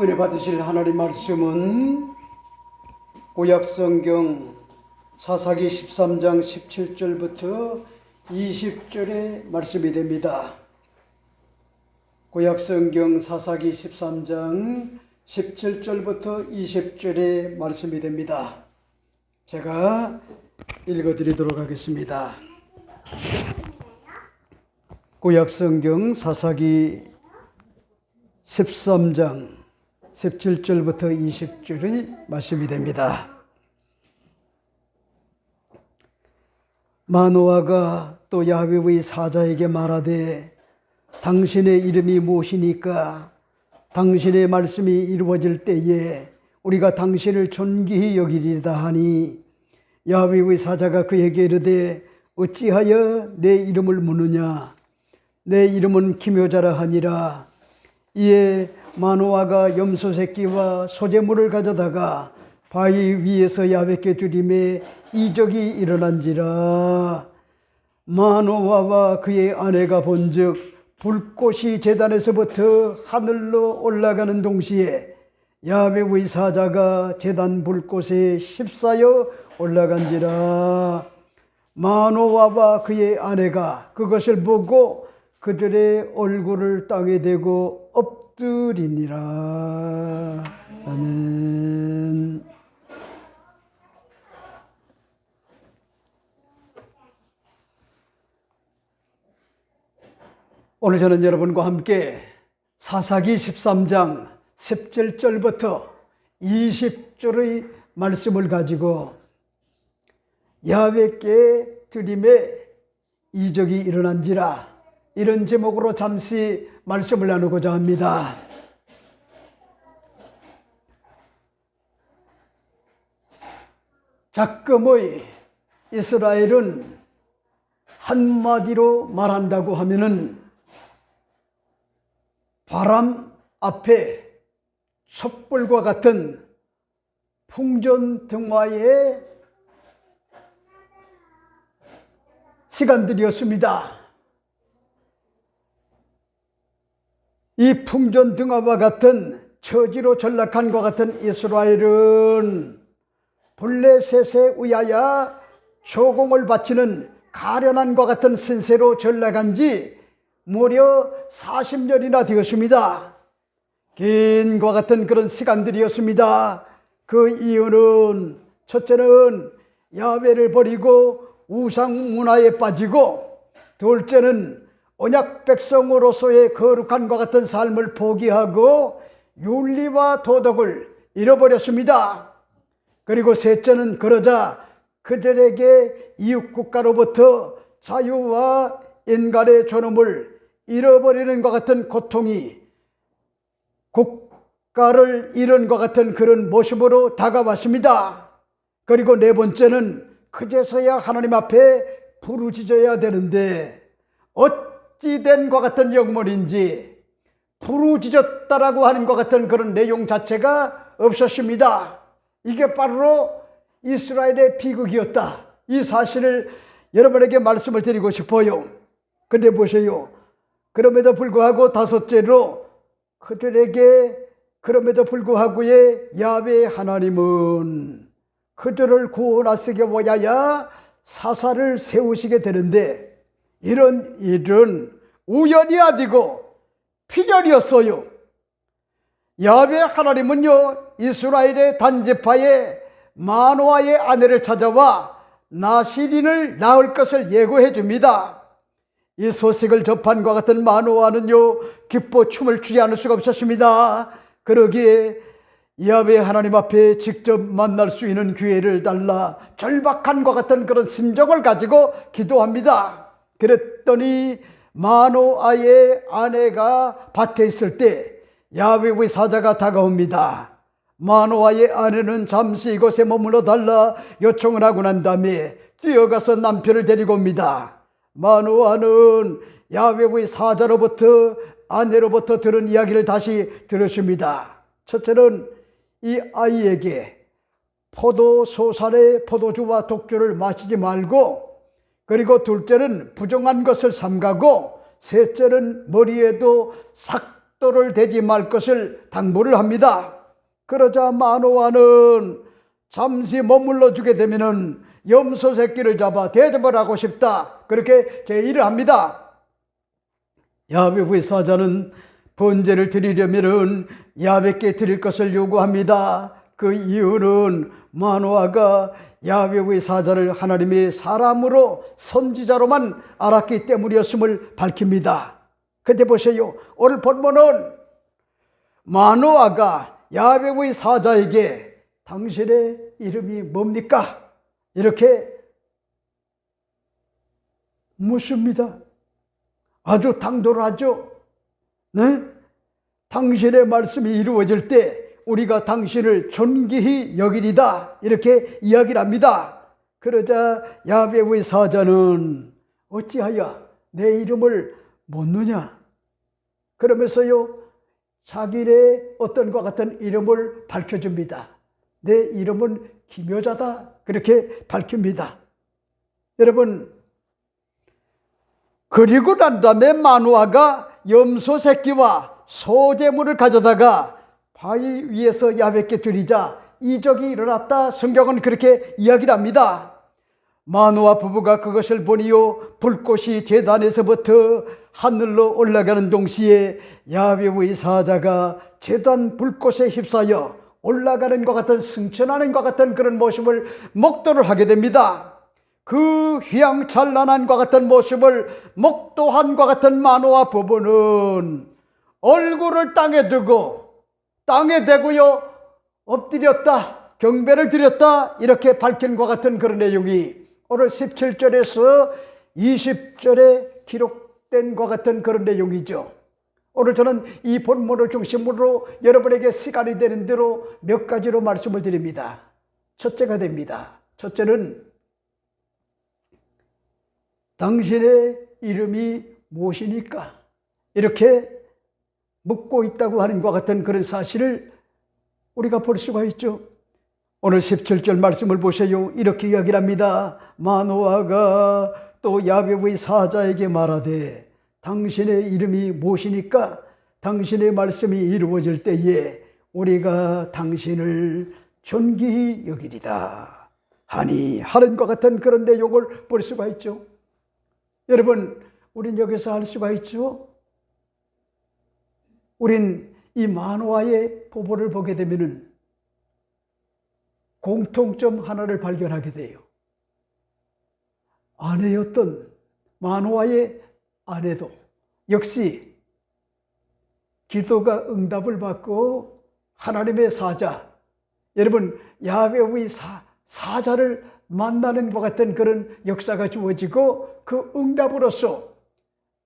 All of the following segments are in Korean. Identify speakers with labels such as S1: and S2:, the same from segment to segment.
S1: 은혜 받으실 하나님 말씀은 구약성경 사사기 13장 17절부터 20절의 말씀이 됩니다. 구약성경 사사기 13장 17절부터 20절의 말씀이 됩니다. 제가 읽어드리도록 하겠습니다. 구약성경 사사기 13장 17절부터 20절의 말씀이 됩니다. 마노아가 또 야훼의 사자에게 말하되 당신의 이름이 무엇이니까 당신의 말씀이 이루어질 때에 우리가 당신을 존귀히 여기리다 하니 야훼의 사자가 그에게 이르되 어찌하여 내 이름을 묻느냐 내 이름은 기묘자라 하니라. 이에 마노아가 염소 새끼와 소재물을 가져다가 바위 위에서 야훼께 드리매 이적이 일어난지라. 마노아와 그의 아내가 본즉 불꽃이 제단에서부터 하늘로 올라가는 동시에 야훼의 사자가 제단 불꽃에 휩싸여 올라간지라. 마노아와 그의 아내가 그것을 보고 그들의 얼굴을 땅에 대고 엎드리니라. 아멘. 오늘 저는 여러분과 함께 사사기 13장 17절부터 20절의 말씀을 가지고 야훼께 드림에 이적이 일어난지라 이런 제목으로 잠시 말씀을 나누고자 합니다. 작금의 이스라엘은 한마디로 말한다고 하면은 바람 앞에 촛불과 같은 풍전등화의 시간들이었습니다. 이 풍전등화와 같은 처지로 전락한 것 같은 이스라엘은 블레셋에 의하여 조공을 바치는 가련한과 같은 신세로 전락한 지 무려 40년이나 되었습니다. 긴과 같은 그런 시간들이었습니다. 그 이유는 첫째는 야훼를 버리고 우상 문화에 빠지고, 둘째는 언약 백성으로서의 거룩함과 같은 삶을 포기하고 윤리와 도덕을 잃어버렸습니다. 그리고 셋째는 그러자 그들에게 이웃국가로부터 자유와 인간의 존엄을 잃어버리는 것 같은 고통이 국가를 잃은 것 같은 그런 모습으로 다가왔습니다. 그리고 네 번째는 그제서야 하나님 앞에 부르짖어야 되는데 어찌된 것 같은 영문인지 부르짖었다라고 하는 것 같은 그런 내용 자체가 없었습니다. 이게 바로 이스라엘의 비극이었다. 이 사실을 여러분에게 말씀을 드리고 싶어요. 근데 보세요. 그럼에도 불구하고 다섯째로 그들에게 그럼에도 불구하고의 야훼 하나님은 그들을 구원하시기 위하여 사사를 세우시게 되는데 이런 일은 우연이 아니고 필연이었어요. 야훼 하나님은요 이스라엘의 단지파에 마노아의 아내를 찾아와 나시린을 낳을 것을 예고해 줍니다. 이 소식을 접한 것 같은 마노아는요 기뻐 춤을 추지 않을 수가 없었습니다. 그러기에 야훼 하나님 앞에 직접 만날 수 있는 기회를 달라 절박한 것 같은 그런 심정을 가지고 기도합니다. 그랬더니 마노아의 아내가 밭에 있을 때 야훼의 사자가 다가옵니다. 마노아의 아내는 잠시 이곳에 머물러 달라 요청을 하고 난 다음에 뛰어가서 남편을 데리고 옵니다. 마노아는 야훼의 사자로부터 아내로부터 들은 이야기를 다시 들었습니다. 첫째는 이 아이에게 포도소산의 포도주와 독주를 마시지 말고, 그리고 둘째는 부정한 것을 삼가고, 셋째는 머리에도 삭 목도를 대지 말 것을 당부를 합니다. 그러자 마노아는 잠시 머물러 주게 되면은 염소 새끼를 잡아 대접을 하고 싶다, 그렇게 제의를 합니다. 야베의 사자는 번제를 드리려면은 야베께 드릴 것을 요구합니다. 그 이유는 마노아가 야베의 사자를 하나님의 사람으로 선지자로만 알았기 때문이었음을 밝힙니다. 근데 보세요, 오늘 본문은 마노아가 야베의 사자에게 당신의 이름이 뭡니까? 이렇게 묻습니다. 아주 당돌하죠. 네? 당신의 말씀이 이루어질 때 우리가 당신을 존귀히 여기리다, 이렇게 이야기를 합니다. 그러자 야베의 사자는 어찌하여 내 이름을 묻느냐? 그러면서요, 자기의 어떤 것 같은 이름을 밝혀줍니다. 내 이름은 기묘자다, 그렇게 밝힙니다. 여러분, 그리고 난 다음에 마노아가 염소 새끼와 소제물을 가져다가 바위 위에서 야베께 드리자 이적이 일어났다, 성경은 그렇게 이야기를 합니다. 마노아 부부가 그것을 보니요, 불꽃이 제단에서부터 하늘로 올라가는 동시에 야베의 사자가 제단 불꽃에 휩싸여 올라가는 것 같은, 승천하는 것 같은 그런 모습을 목도를 하게 됩니다. 그 휘황찬란한 것 같은 모습을 목도한 것 같은 마노아 부부는 얼굴을 땅에 두고, 땅에 대고요, 엎드렸다, 경배를 드렸다, 이렇게 밝힌 것 같은 그런 내용이 오늘 17절에서 20절에 기록된 것 같은 그런 내용이죠. 오늘 저는 이 본문을 중심으로 여러분에게 시간이 되는 대로 몇 가지로 말씀을 드립니다. 첫째가 됩니다. 첫째는 당신의 이름이 무엇이니까? 이렇게 묻고 있다고 하는 것 같은 그런 사실을 우리가 볼 수가 있죠. 오늘 17절 말씀을 보세요. 이렇게 이야기를 합니다. 마노아가 또 야베의 사자에게 말하되 당신의 이름이 무엇이니까? 당신의 말씀이 이루어질 때에 우리가 당신을 존귀히 여기리다 하니, 하는 것 같은 그런 내용을 볼 수가 있죠. 여러분, 우린 여기서 알 수가 있죠. 우린 이 마노아의 부부를 보게 되면은 공통점 하나를 발견하게 돼요. 아내였던 마노아의 아내도 역시 기도가 응답을 받고 하나님의 사자, 여러분 야베의 사자를 만나는 것 같은 그런 역사가 주어지고, 그 응답으로써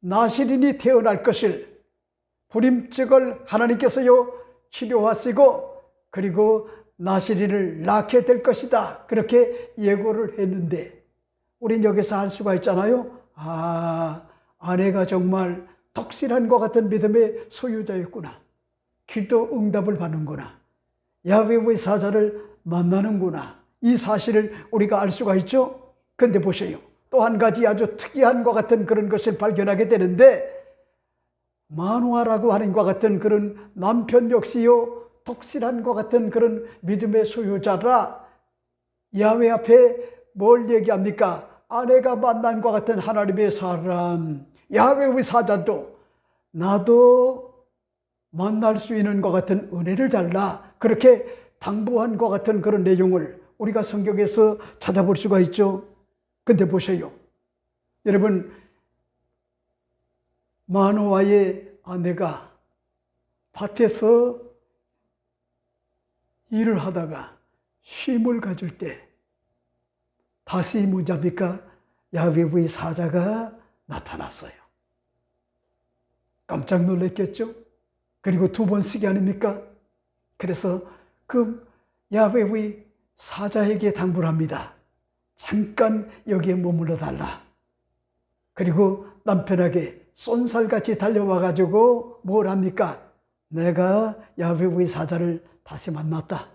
S1: 나실인이 태어날 것을, 불임증을 하나님께서요 치료하시고, 그리고 나실인을 낳게 될 것이다, 그렇게 예고를 했는데, 우린 여기서 알 수가 있잖아요. 아내가 정말 독실한 것 같은 믿음의 소유자였구나, 기도 응답을 받는구나, 야베의 사자를 만나는구나, 이 사실을 우리가 알 수가 있죠. 근데 보세요, 또 한 가지 아주 특이한 것 같은 그런 것을 발견하게 되는데, 마노아라고 하는 것 같은 그런 남편 역시요 독실한 것 같은 그런 믿음의 소유자라 야훼 앞에 뭘 얘기합니까? 아내가 만난 것 같은 하나님의 사람, 야훼의 사자도 나도 만날 수 있는 것 같은 은혜를 달라, 그렇게 당부한 것 같은 그런 내용을 우리가 성경에서 찾아볼 수가 있죠. 근데 보세요, 여러분, 마노아의 아내가 밭에서 일을 하다가 쉼을 가질 때 다시 무자비가 야훼의 사자가 나타났어요. 깜짝 놀랐겠죠? 그리고 두 번 쓰기 아닙니까? 그래서 그 야훼의 사자에게 당부를 합니다. 잠깐 여기에 머물러 달라. 그리고 남편에게 쏜살같이 달려와가지고 뭘 합니까? 내가 야훼의 사자를 다시 만났다.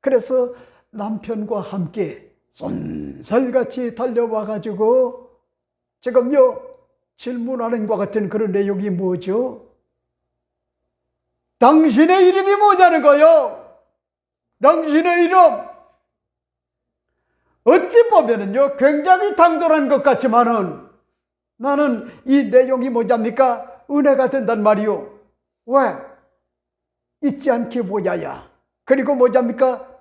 S1: 그래서 남편과 함께 쏜살같이 달려와가지고 지금요 질문하는 것 같은 그런 내용이 뭐죠? 당신의 이름이 뭐냐는 거요. 당신의 이름. 어찌 보면은요, 굉장히 당돌한 것 같지만은 나는 이 내용이 뭐냐입니까? 은혜가 된단 말이요. 왜? 잊지 않게 보야야. 그리고 뭐냐입니까?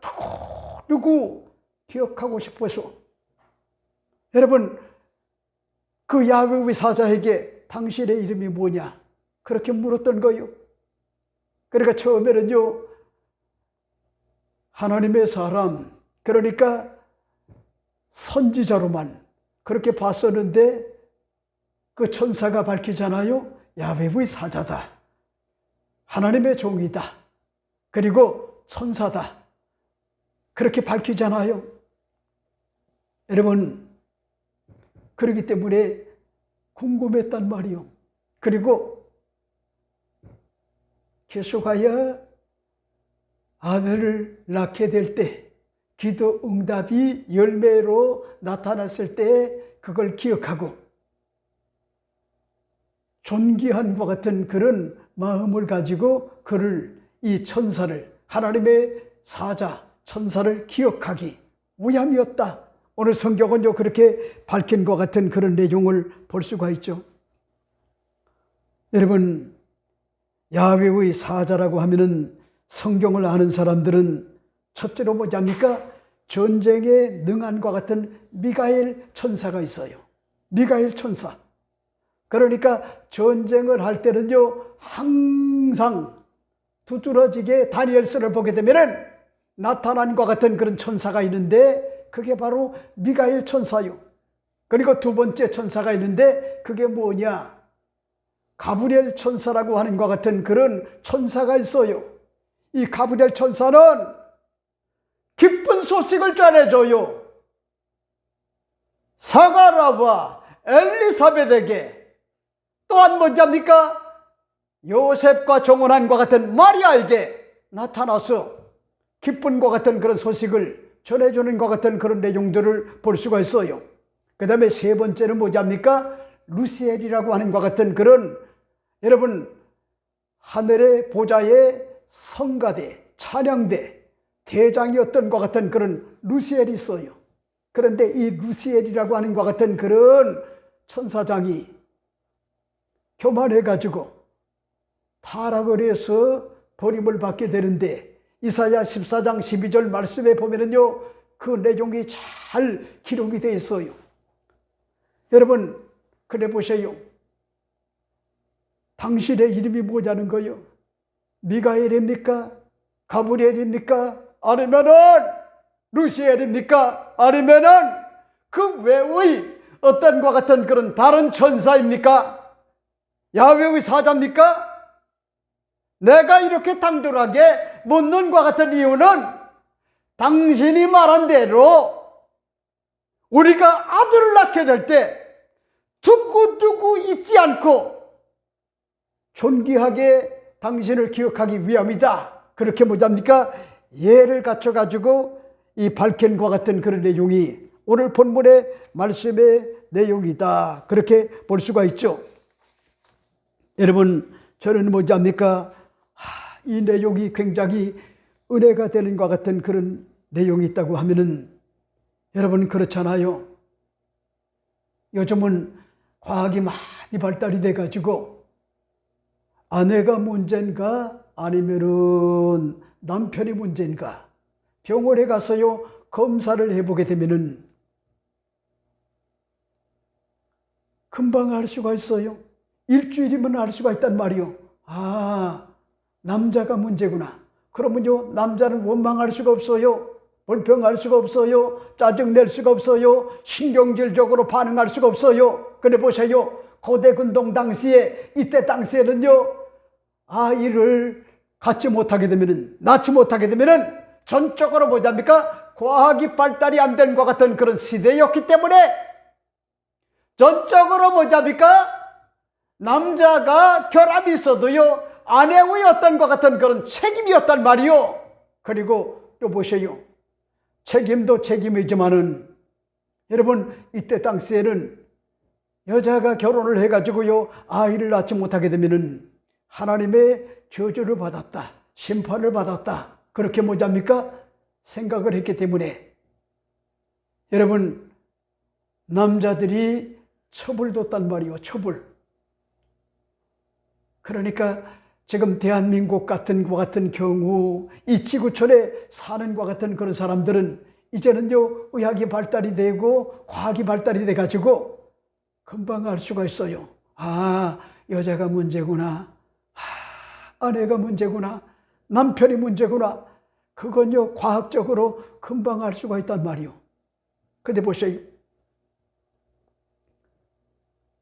S1: 누구 기억하고 싶어서. 여러분, 그 야훼의 사자에게 당신의 이름이 뭐냐? 그렇게 물었던 거요. 그러니까 처음에는요, 하나님의 사람, 그러니까 선지자로만 그렇게 봤었는데 그 천사가 밝히잖아요. 야훼의 사자다. 하나님의 종이다. 그리고 천사다. 그렇게 밝히잖아요. 여러분, 그렇기 때문에 궁금했단 말이요. 그리고 계속하여 아들을 낳게 될 때, 기도 응답이 열매로 나타났을 때 그걸 기억하고 존귀한 것 같은 그런 마음을 가지고 그를, 이 천사를, 하나님의 사자 천사를 기억하기 위함이었다. 오늘 성경은요, 그렇게 밝힌 것 같은 그런 내용을 볼 수가 있죠. 여러분, 야훼의 사자라고 하면은 성경을 아는 사람들은 첫째로 뭐냐입니까? 전쟁에 능한 것 같은 미가엘 천사가 있어요. 미가엘 천사. 그러니까 전쟁을 할 때는요, 항상 두드러지게 다니엘서를 보게 되면은 나타난 것 같은 그런 천사가 있는데 그게 바로 미가엘 천사요. 그리고 두 번째 천사가 있는데 그게 뭐냐? 가브리엘 천사라고 하는 것 같은 그런 천사가 있어요. 이 가브리엘 천사는 기쁜 소식을 전해줘요. 사가라와 엘리사벳에게, 또한 뭐냐입니까? 요셉과 정혼한과 같은 마리아에게 나타나서 기쁜 것 같은 그런 소식을 전해주는 것 같은 그런 내용들을 볼 수가 있어요. 그 다음에 세 번째는 뭐냐입니까? 루시엘이라고 하는 것 같은 그런, 여러분, 하늘의 보좌의 성가대, 찬양대 대장이었던 것 같은 그런 루시엘이 있어요. 그런데 이 루시엘이라고 하는 것 같은 그런 천사장이 교만해가지고 타락을 해서 버림을 받게 되는데, 이사야 14장 12절 말씀에 보면은요, 그 내용이 잘 기록이 되어 있어요. 여러분, 그래 보세요. 당신의 이름이 뭐냐는 거요? 미가엘입니까? 가브리엘입니까? 아니면은 루시엘입니까? 아니면은 그 외의 어떤 것 같은 그런 다른 천사입니까? 야훼의 사자입니까? 내가 이렇게 당돌하게 묻는 것 같은 이유는 당신이 말한 대로 우리가 아들을 낳게 될 때 두고두고 잊지 않고 존귀하게 당신을 기억하기 위함이다. 그렇게 뭐랍니까? 예를 갖춰가지고 이 밝힌 것 같은 그런 내용이 오늘 본문의 말씀의 내용이다. 그렇게 볼 수가 있죠. 여러분, 저는 뭐랍니까? 이 내용이 굉장히 은혜가 되는 것 같은 그런 내용이 있다고 하면은, 여러분 그렇잖아요. 요즘은 과학이 많이 발달이 돼가지고 아내가 문제인가 아니면은 남편이 문제인가 병원에 가서요 검사를 해보게 되면은 금방 알 수가 있어요. 일주일이면 알 수가 있단 말이요. 아, 남자가 문제구나. 그러면요, 남자는 원망할 수가 없어요. 불평할 수가 없어요. 짜증낼 수가 없어요. 신경질적으로 반응할 수가 없어요. 그래 보세요. 고대 근동 당시에, 이때 당시에는요, 아이를 갖지 못하게 되면은, 낳지 못하게 되면은, 전적으로 뭐랍니까? 과학이 발달이 안 된 것 같은 그런 시대였기 때문에, 전적으로 뭐랍니까? 남자가 결함이 있어도요, 아내의 어떤 것 같은 그런 책임이었단 말이요. 그리고 또 보세요. 책임도 책임이지만은, 여러분, 이때 당시에는 여자가 결혼을 해가지고요, 아이를 낳지 못하게 되면은, 하나님의 저주를 받았다, 심판을 받았다, 그렇게 뭐합니까? 생각을 했기 때문에 여러분, 남자들이 처벌뒀단 말이요. 처벌. 그러니까 지금 대한민국 같은 것 같은 경우 이 지구촌에 사는 것 같은 그런 사람들은 이제는요, 의학이 발달이 되고 과학이 발달이 돼 가지고 금방 알 수가 있어요. 아, 여자가 문제구나. 아, 아내가 문제구나. 남편이 문제구나. 그건요, 과학적으로 금방 알 수가 있단 말이요. 근데 보세요.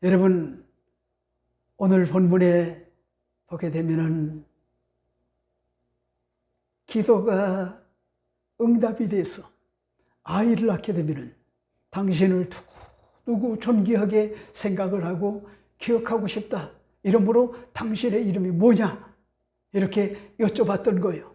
S1: 여러분, 오늘 본문에 보게 되면은 기도가 응답이 돼서 아이를 낳게 되면은 당신을 누구 존귀하게 생각을 하고 기억하고 싶다. 이러므로 당신의 이름이 뭐냐? 이렇게 여쭤봤던 거예요.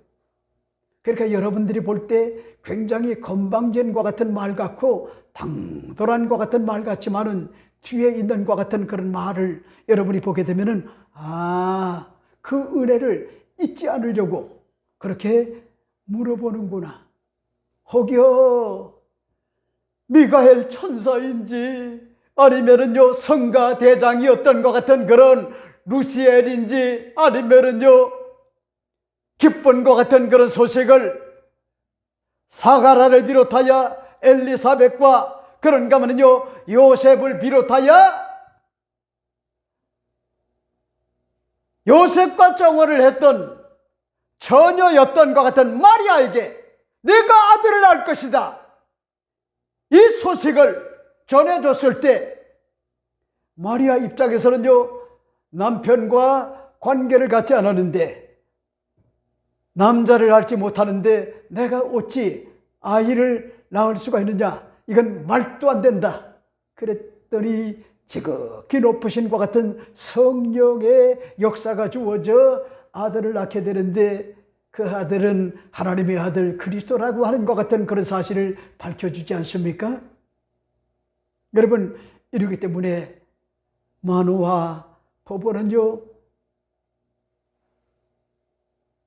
S1: 그러니까 여러분들이 볼 때 굉장히 건방진과 같은 말 같고 당돌한 것 같은 말 같지만은 뒤에 있는 것 같은 그런 말을 여러분이 보게 되면은 아, 그 은혜를 잊지 않으려고 그렇게 물어보는구나. 혹여 미가엘 천사인지 아니면은요 성가 대장이었던 것 같은 그런 루시엘인지 아니면은요 기쁜 것 같은 그런 소식을 사가라를 비롯하여 엘리사벳과 그런가 하면요 요셉을 비롯하여 요셉과 정혼을 했던 처녀였던 것 같은 마리아에게 내가 아들을 낳을 것이다, 이 소식을 전해줬을 때 마리아 입장에서는요 남편과 관계를 갖지 않았는데 남자를 낳지 못하는데 내가 어찌 아이를 낳을 수가 있느냐, 이건 말도 안 된다. 그랬더니 지극히 높으신 것 같은 성령의 역사가 주어져 아들을 낳게 되는데 그 아들은 하나님의 아들 그리스도라고 하는 것 같은 그런 사실을 밝혀주지 않습니까? 여러분, 이러기 때문에 마노아 포보는요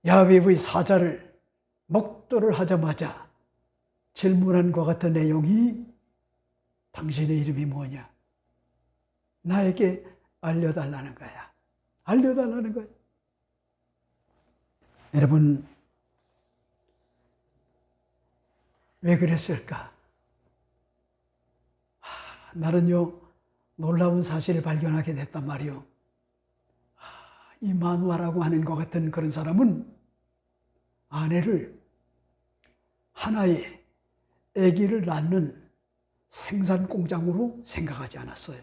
S1: 야훼의 사자를 목도를 하자마자 질문한 것 같은 내용이 당신의 이름이 뭐냐? 나에게 알려달라는 거야. 알려달라는 거야. 여러분, 왜 그랬을까? 나는요 놀라운 사실을 발견하게 됐단 말이요. 이 마누아라고 하는 것 같은 그런 사람은 아내를 하나의 아기를 낳는 생산 공장으로 생각하지 않았어요.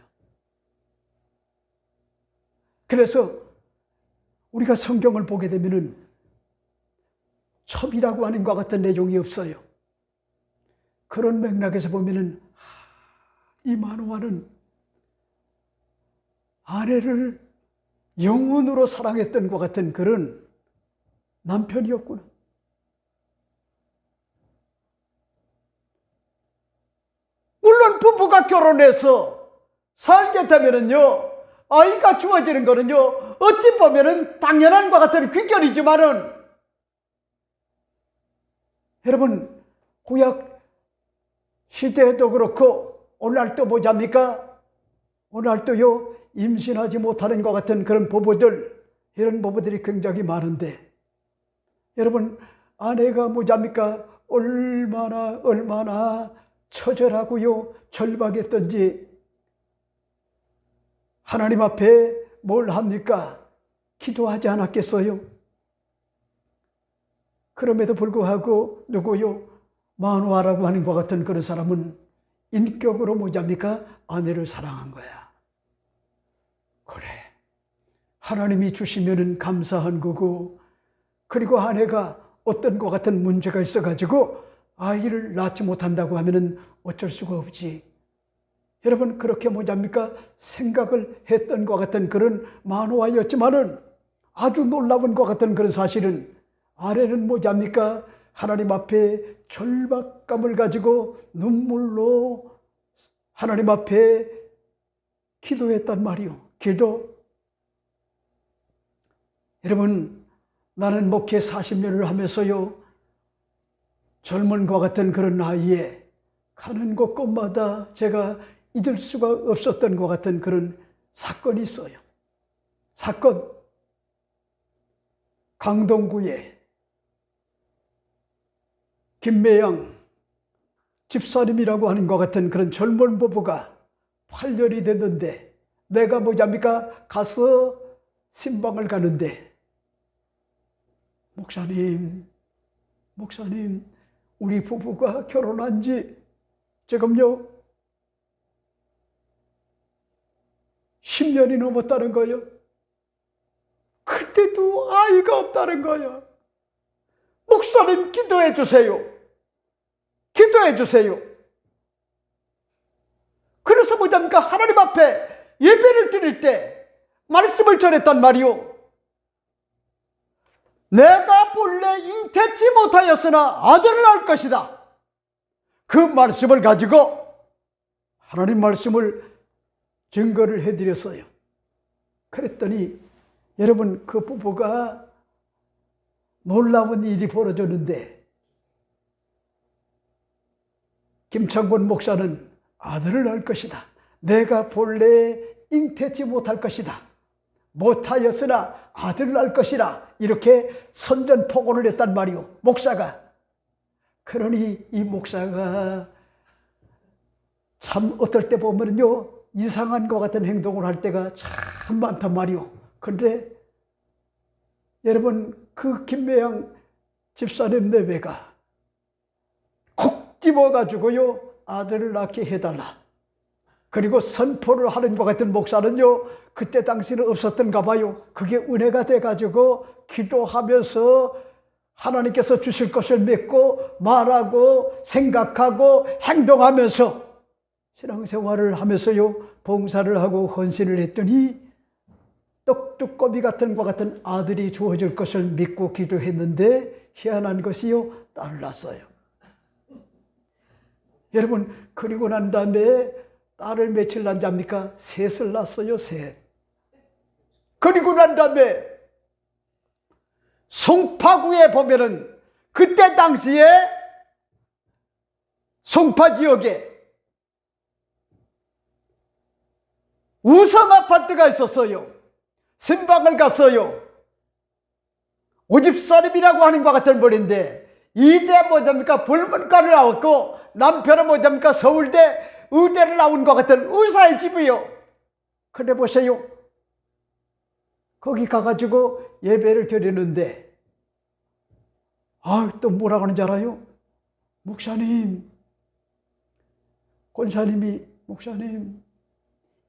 S1: 그래서 우리가 성경을 보게 되면은 첩이라고 하는 것 같은 내용이 없어요. 그런 맥락에서 보면은 이 마누아는 아내를 영혼으로 사랑했던 것 같은 그런 남편이었구나. 물론 부부가 결혼해서 살게 되면은요 아이가 주어지는 거는요 어찌 보면은 당연한 것 같은 귀결이지만은 여러분 구약 시대에도 그렇고 오늘날도 뭐잡니까? 오늘날도요 임신하지 못하는 것 같은 그런 부부들, 이런 부부들이 굉장히 많은데 여러분 아내가 뭐잡니까? 얼마나 처절하고요 절박했던지 하나님 앞에 뭘 합니까? 기도하지 않았겠어요? 그럼에도 불구하고 누구요? 마누아라고 하는 것 같은 그런 사람은 인격으로 뭐잡니까? 아내를 사랑한 거야. 그래, 하나님이 주시면은 감사한 거고, 그리고 아내가 어떤 것 같은 문제가 있어가지고 아이를 낳지 못한다고 하면은 어쩔 수가 없지. 여러분 그렇게 뭐잡니까? 생각을 했던 것 같은 그런 마누아였지만은 아주 놀라운 것 같은 그런 사실은 아내는 뭐잡니까? 하나님 앞에 절박감을 가지고 눈물로 하나님 앞에 기도했단 말이요. 기도. 여러분 나는 목회 40년을 하면서요, 젊은 것 같은 그런 나이에 가는 곳곳마다 제가 잊을 수가 없었던 것 같은 그런 사건이 있어요. 사건. 강동구에 김매양 집사님이라고 하는 것 같은 그런 젊은 부부가 8년이 됐는데, 내가 뭐잡니까? 가서 신방을 가는데, 목사님, 우리 부부가 결혼한 지 지금요 10년이 넘었다는 거예요. 그때도 아이가 없다는 거야. 목사님, 기도해 주세요. 기도해 주세요. 그래서 뭐잡니까? 하나님 앞에 예배를 드릴 때 말씀을 전했단 말이요. 내가 본래 잉태치 못하였으나 아들을 낳을 것이다. 그 말씀을 가지고 하나님 말씀을 증거를 해드렸어요. 그랬더니 여러분, 그 부부가 놀라운 일이 벌어졌는데, 김창곤 목사는 아들을 낳을 것이다. 내가 본래 잉태치 못할 것이다. 못하였으나 아들을 낳을 것이라, 이렇게 선전포고를 했단 말이오, 목사가. 그러니 이 목사가 참 어떨 때 보면요, 이상한 것 같은 행동을 할 때가 참 많단 말이오. 그런데 여러분, 그 김매양 집사님 내외가 콕 집어가지고요, 아들을 낳게 해달라. 그리고 선포를 하는 것 같은 목사는요, 그때 당시는 없었던가 봐요. 그게 은혜가 돼가지고 기도하면서 하나님께서 주실 것을 믿고 말하고 생각하고 행동하면서 신앙생활을 하면서요, 봉사를 하고 헌신을 했더니 떡두꺼비 같은 것 같은 아들이 주어질 것을 믿고 기도했는데, 희한한 것이요, 딸을 낳았어요. 여러분, 그리고 난 다음에 딸을 며칠 낳지 합니까? 셋을 낳았어요, 셋. 그리고 난 다음에 송파구에 보면은 그때 당시에 송파 지역에 우성 아파트가 있었어요. 신방을 갔어요. 오집사님이라고 하는 것 같은 분인데, 이대 뭐잡니까? 불문과를 나왔고, 남편은 뭐잡니까? 서울대 의대를 나온 것 같은 의사의 집이요. 그래 보세요. 거기 가가지고 예배를 드리는데, 또 뭐라고 하는지 알아요? 목사님, 권사님이, 목사님,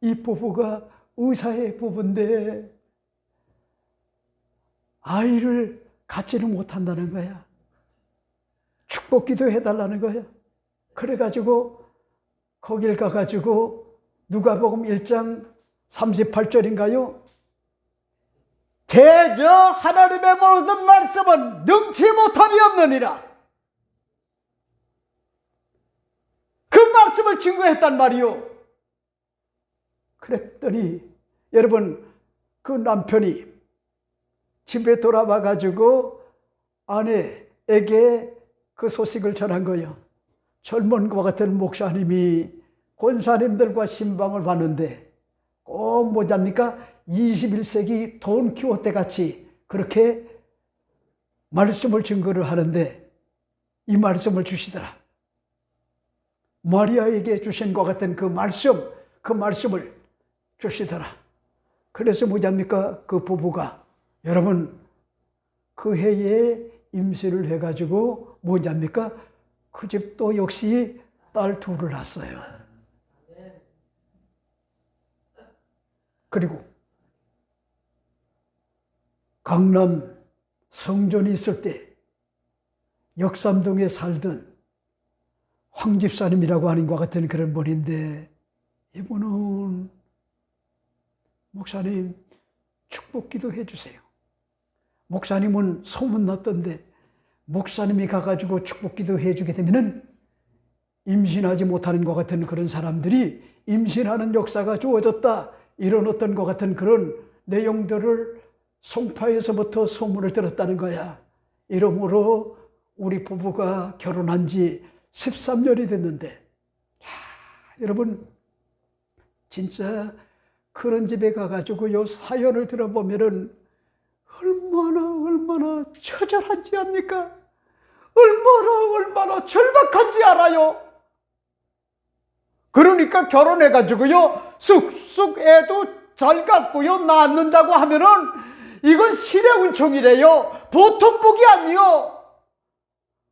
S1: 이 부부가 의사의 부부인데 아이를 갖지는 못한다는 거야. 축복 기도해달라는 거야. 그래가지고 거길 가가지고 누가복음 1장 38절인가요? 대저 하나님의 모든 말씀은 능치 못함이 없느니라. 그 말씀을 증거했단 말이요. 그랬더니 여러분, 그 남편이 집에 돌아와 가지고 아내에게 그 소식을 전한 거예요. 젊은 것 같은 목사님이 권사님들과 신방을 봤는데 꼭 뭐잡니까? 21세기 돈 키호테 같이 그렇게 말씀을 증거를 하는데 이 말씀을 주시더라. 마리아에게 주신 것 같은 그 말씀을 주시더라. 그래서 뭐잡니까? 그 부부가 여러분 그 해에 임신을 해가지고 뭐잡니까? 그 집도 역시 딸 둘을 낳았어요. 그리고 강남 성전이 있을 때 역삼동에 살던 황 집사님이라고 하는 것 같은 그런 분인데, 이분은 목사님 축복 기도해 주세요. 목사님은 소문났던데 목사님이 가가지고 축복 기도해 주게 되면은 임신하지 못하는 것 같은 그런 사람들이 임신하는 역사가 주어졌다, 이런 어떤 것 같은 그런 내용들을 송파에서부터 소문을 들었다는 거야. 이러므로 우리 부부가 결혼한 지 13년이 됐는데, 여러분 진짜 그런 집에 가가지고 요 사연을 들어보면은 얼마나 처절한지 압니까? 얼마나 절박한지 알아요. 그러니까 결혼해가지고요 쑥쑥 애도 잘 갖고요 낳는다고 하면은 이건 신의 은총이래요. 보통 복이 아니요.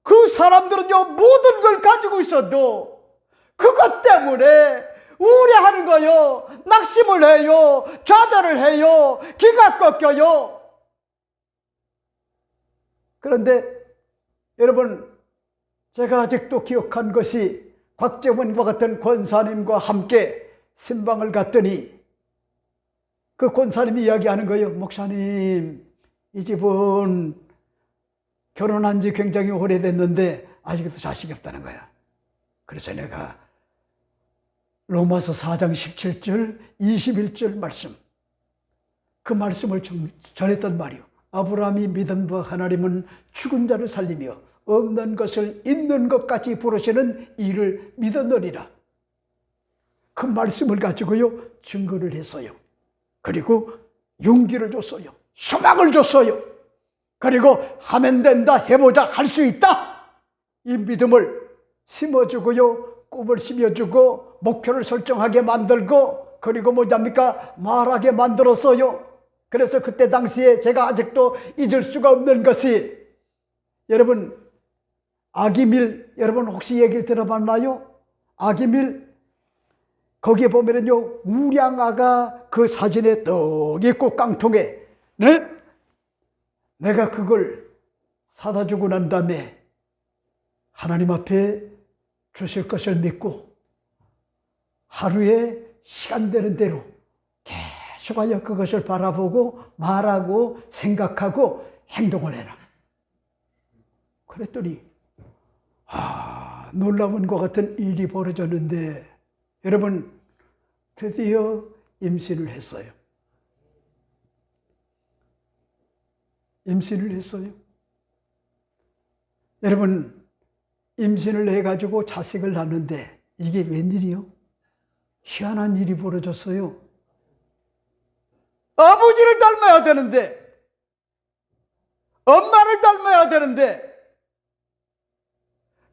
S1: 그 사람들은요 모든 걸 가지고 있어도 그것 때문에 우려하는 거요. 낙심을 해요. 좌절을 해요. 기가 꺾여요. 그런데 여러분, 제가 아직도 기억한 것이 곽재원과 같은 권사님과 함께 신방을 갔더니 그 권사님이 이야기하는 거예요. 목사님, 이 집은 결혼한 지 굉장히 오래됐는데 아직도 자식이 없다는 거야. 그래서 내가 로마서 4장 17절 21절 말씀, 그 말씀을 전했단 말이요. 아브라함이 믿은 바 하나님은 죽은 자를 살리며 없는 것을 있는 것까지 부르시는 이를 믿었느니라. 그 말씀을 가지고요 증거를 했어요. 그리고 용기를 줬어요. 소망을 줬어요. 그리고 하면 된다, 해보자, 할 수 있다, 이 믿음을 심어주고요 꿈을 심어주고 목표를 설정하게 만들고, 그리고 뭐랍니까, 말하게 만들었어요. 그래서 그때 당시에 제가 아직도 잊을 수가 없는 것이, 여러분 아기밀, 여러분 혹시 얘기 들어봤나요? 아기밀, 거기에 보면은요 우량아가 그 사진에 떡 있고 깡통에, 네? 내가 그걸 사다 주고 난 다음에 하나님 앞에 주실 것을 믿고 하루에 시간 되는 대로 계속하여 그것을 바라보고 말하고 생각하고 행동을 해라. 그랬더니 놀라운 것 같은 일이 벌어졌는데, 여러분 드디어 임신을 했어요. 임신을 했어요. 여러분 임신을 해가지고 자식을 낳는데 이게 웬일이요? 희한한 일이 벌어졌어요. 아버지를 닮아야 되는데, 엄마를 닮아야 되는데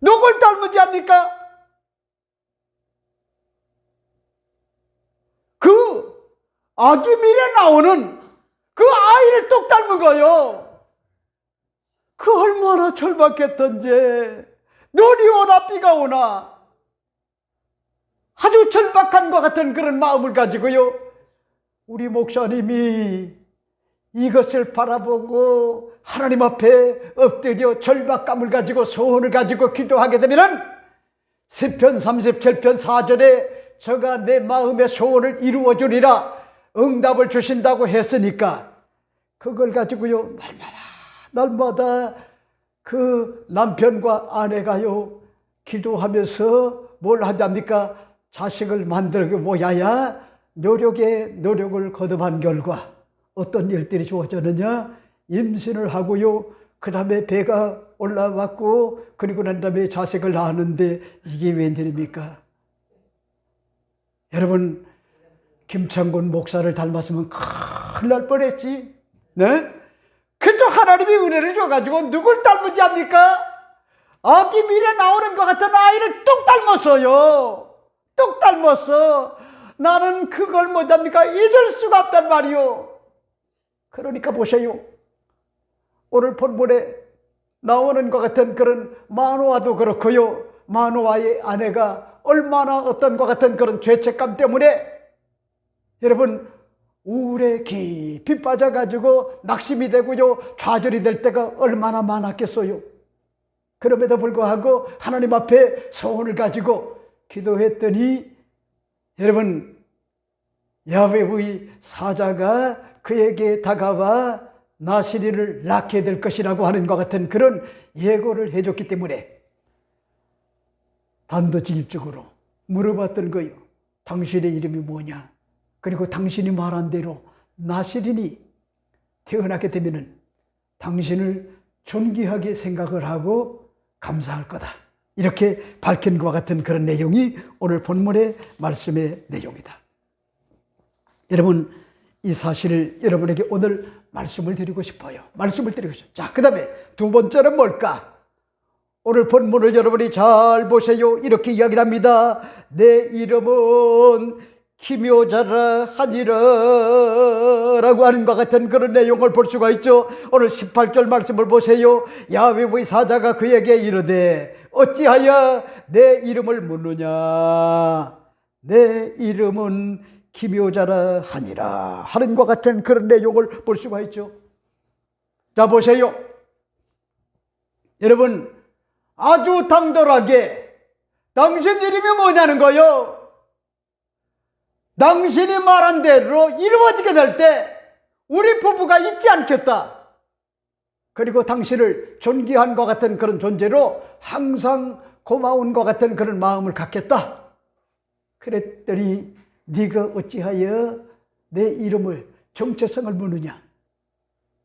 S1: 누굴 닮은지 압니까? 그 아기밀에 나오는 그 아이를 똑 닮은 거예요. 그 얼마나 절박했던지, 눈이 오나 비가 오나 아주 절박한 것 같은 그런 마음을 가지고요 우리 목사님이 이것을 바라보고 하나님 앞에 엎드려 절박감을 가지고 소원을 가지고 기도하게 되면은 시편 37편 4절에 저가 내 마음의 소원을 이루어 주리라 응답을 주신다고 했으니까, 그걸 가지고요 날마다 그 남편과 아내가요 기도하면서 뭘 하자니까, 자식을 만들고 뭐야야 노력에 노력을 거듭한 결과 어떤 일들이 주어졌느냐, 임신을 하고요 그 다음에 배가 올라왔고, 그리고 난 다음에 자식을 낳았는데 이게 웬일입니까? 여러분 김창곤 목사를 닮았으면 큰일 날 뻔했지. 네? 그저 하나님이 은혜를 줘가지고 누굴 닮은지 압니까? 아기밀에 나오는 것 같은 아이를 똑 닮았어요. 똑 닮았어. 나는 그걸 뭐답니까? 잊을 수가 없단 말이요. 그러니까 보세요. 오늘 본문에 나오는 것 같은 그런 마노아도 그렇고요, 마노아의 아내가 얼마나 어떤 것 같은 그런 죄책감 때문에 여러분 우울에 깊이 빠져가지고 낙심이 되고요 좌절이 될 때가 얼마나 많았겠어요. 그럼에도 불구하고 하나님 앞에 소원을 가지고 기도했더니 여러분 야훼의 사자가 그에게 다가와 나시리를 낳게 될 것이라고 하는 것 같은 그런 예고를 해줬기 때문에 단도직입적으로 물어봤던 거예요. 당신의 이름이 뭐냐? 그리고 당신이 말한 대로 나시린이 태어나게 되면은 당신을 존귀하게 생각을 하고 감사할 거다. 이렇게 밝힌 것과 같은 그런 내용이 오늘 본문의 말씀의 내용이다. 여러분, 이 사실을 여러분에게 오늘 말씀을 드리고 싶어요. 자, 그 다음에 두 번째는 뭘까? 오늘 본문을 여러분이 잘 보세요. 이렇게 이야기를 합니다. 내 이름은 기묘자라 하니라 라고 하는 것 같은 그런 내용을 볼 수가 있죠. 오늘 18절 말씀을 보세요. 야훼의 사자가 그에게 이르되 어찌하여 내 이름을 묻느냐. 내 이름은 기묘자라 하니라 하는 것 같은 그런 내용을 볼 수가 있죠. 자, 보세요. 여러분, 아주 당돌하게 당신 이름이 뭐냐는 거요. 당신이 말한 대로 이루어지게 될 때 우리 부부가 있지 않겠다. 그리고 당신을 존귀한 것 같은 그런 존재로 항상 고마운 것 같은 그런 마음을 갖겠다. 그랬더니 네가 어찌하여 내 이름을 정체성을 묻느냐.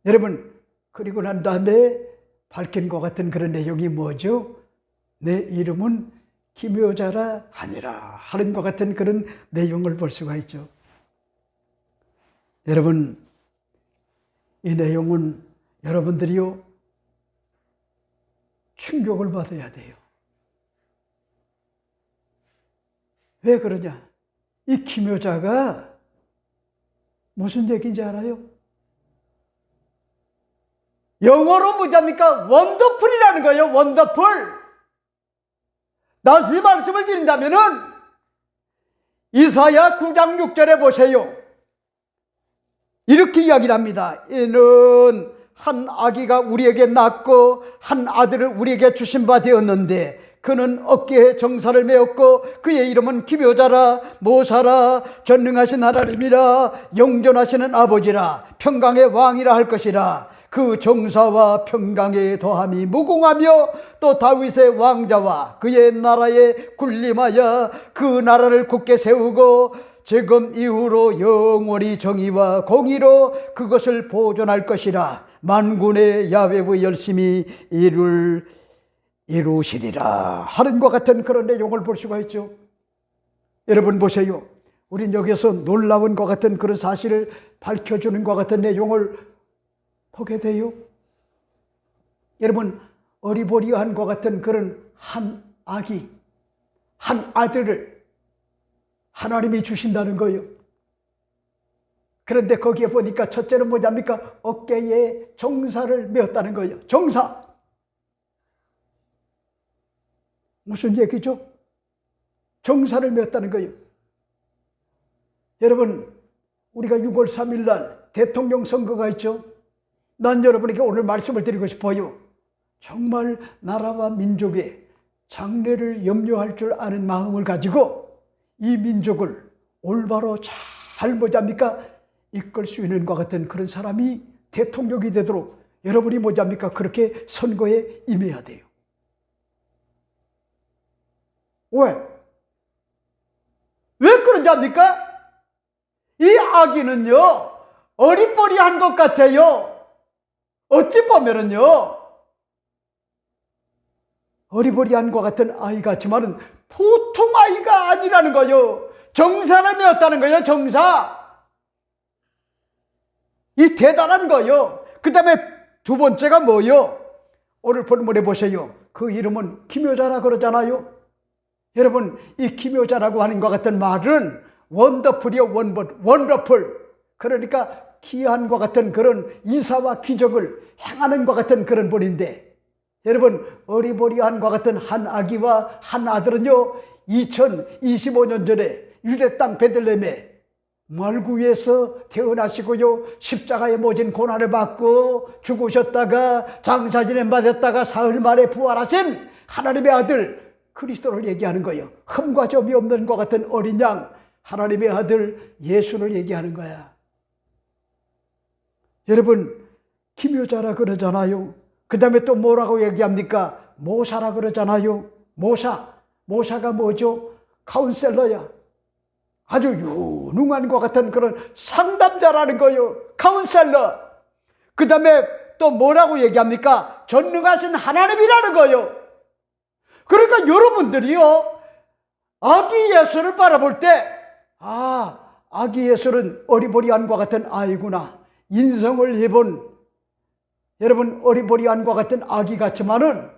S1: 여러분, 그리고 난 다음에 밝힌 것 같은 그런 내용이 뭐죠? 내 이름은 기묘자라 하니라 하는 것 같은 그런 내용을 볼 수가 있죠. 여러분, 이 내용은 여러분들이요 충격을 받아야 돼요. 왜 그러냐? 이 기묘자가 무슨 얘기인지 알아요? 영어로 뭐랍니까? 원더풀이라는 거예요. 원더풀. 다시 말씀을 드린다면은 이사야 9장 6절에 보세요. 이렇게 이야기를 합니다. 이는 한 아기가 우리에게 낳고 한 아들을 우리에게 주신 바 되었는데 그는 어깨에 정사를 메었고 그의 이름은 기묘자라 모사라 전능하신 하나님이라 영존하시는 아버지라 평강의 왕이라 할 것이라. 그 정사와 평강의 더함이 무궁하며 또 다윗의 왕자와 그의 나라에 군림하여 그 나라를 굳게 세우고 지금 이후로 영원히 정의와 공의로 그것을 보존할 것이라. 만군의 야훼의 열심히 이루시리라 하는 것 같은 그런 내용을 볼 수가 있죠. 여러분 보세요. 우린 여기서 놀라운 것 같은 그런 사실을 밝혀주는 것 같은 내용을 보게 돼요. 여러분, 어리버리한 것 같은 그런 한 아기, 한 아들을 하나님이 주신다는 거예요. 그런데 거기에 보니까 첫째는 뭐냐입니까? 어깨에 정사를 메었다는 거예요. 정사. 무슨 얘기죠? 정사를 메었다는 거예요. 여러분, 우리가 6월 3일 날 대통령 선거가 있죠. 난 여러분에게 오늘 말씀을 드리고 싶어요. 정말 나라와 민족의 장래를 염려할 줄 아는 마음을 가지고 이 민족을 올바로 잘 뭐잡니까? 이끌 수 있는 것 같은 그런 사람이 대통령이 되도록 여러분이 뭐잡니까? 그렇게 선거에 임해야 돼요. 왜? 왜 그런지 압니까? 이 아기는요 어리버리한 것 같아요. 어찌 보면은요 어리버리한 것 같은 아이 같지만은 보통 아이가 아니라는 거예요. 정사를 메었다는 거예요. 정사. 이 대단한 거예요. 그 다음에 두 번째가 뭐예요? 오늘 본문에 보세요. 그 이름은 기묘자라 그러잖아요. 여러분, 이 기묘자라고 하는 것 같은 말은 원더풀이요. 원더풀. 그러니까 기이한 것 같은 그런 이사와 기적을 행하는 것 같은 그런 분인데, 여러분, 어리버리한 것 같은 한 아기와 한 아들은요 2025년 전에 유대 땅 베들레헴에 말구에서 태어나시고요 십자가에 모진 고난을 받고 죽으셨다가 장사 지냄 받았다가 사흘 만에 부활하신 하나님의 아들 그리스도를 얘기하는 거예요. 흠과 점이 없는 것 같은 어린 양 하나님의 아들 예수를 얘기하는 거야. 여러분, 기묘자라 그러잖아요. 그 다음에 또 뭐라고 얘기합니까? 모사라 그러잖아요. 모사가 뭐죠? 카운셀러야. 아주 유능한 것 같은 그런 상담자라는 거예요. 카운셀러. 그 다음에 또 뭐라고 얘기합니까? 전능하신 하나님이라는 거예요. 그러니까 여러분들이요, 아기 예수를 바라볼 때, 아기 예수는 어리버리한과 같은 아이구나. 인성을 입은, 여러분, 어리버리한과 같은 아기 같지만은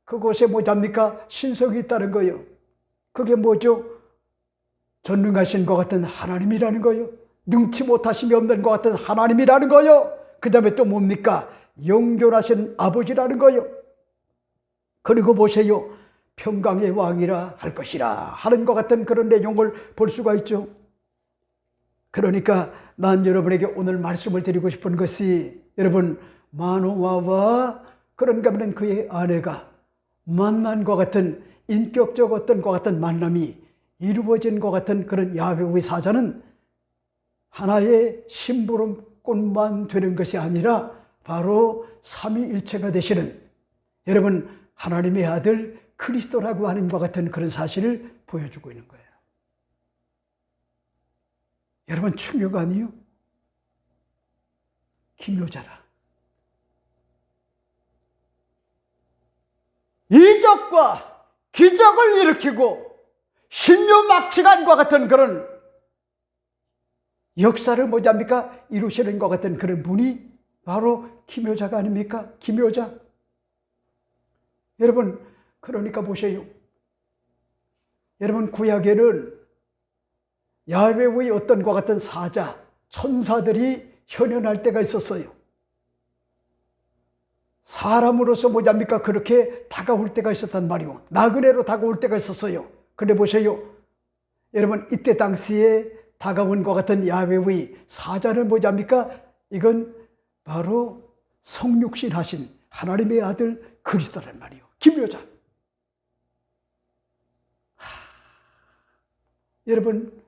S1: 그곳에 뭐잡니까? 신성이 있다는 거예요. 그게 뭐죠? 전능하신 것 같은 하나님이라는 거예요. 능치 못하심이 없는 것 같은 하나님이라는 거예요. 그 다음에 또 뭡니까? 영존하신 아버지라는 거예요. 그리고 보세요. 평강의 왕이라 할 것이라 하는 것 같은 그런 내용을 볼 수가 있죠. 그러니까 난 여러분에게 오늘 말씀을 드리고 싶은 것이, 여러분, 마노아와 그런가 하면 그의 아내가 만난 것 같은, 인격적 어떤 것 같은 만남이 이루어진 것 같은 그런 야훼의 사자는 하나의 심부름꾼만 되는 것이 아니라 바로 삼위일체가 되시는, 여러분, 하나님의 아들 그리스도라고 하는 것 같은 그런 사실을 보여주고 있는 거예요. 여러분, 충격 아니요? 기묘자라. 이적과 기적을 일으키고 신유막치간과 같은 그런 역사를 뭐잡니까? 이루시는 것 같은 그런 분이 바로 기묘자가 아닙니까? 기묘자. 여러분, 그러니까 보세요. 여러분, 구약에는 야훼의 어떤 것 같은 사자, 천사들이 현현할 때가 있었어요. 사람으로서 뭐잡니까? 그렇게 다가올 때가 있었단 말이요. 나그네로 다가올 때가 있었어요. 근데 보세요. 여러분, 이때 당시에 다가온 것 같은 야훼의 사자는 뭐잡니까? 이건 바로 성육신 하신 하나님의 아들 그리스도란 말이요. 기묘자. 여러분,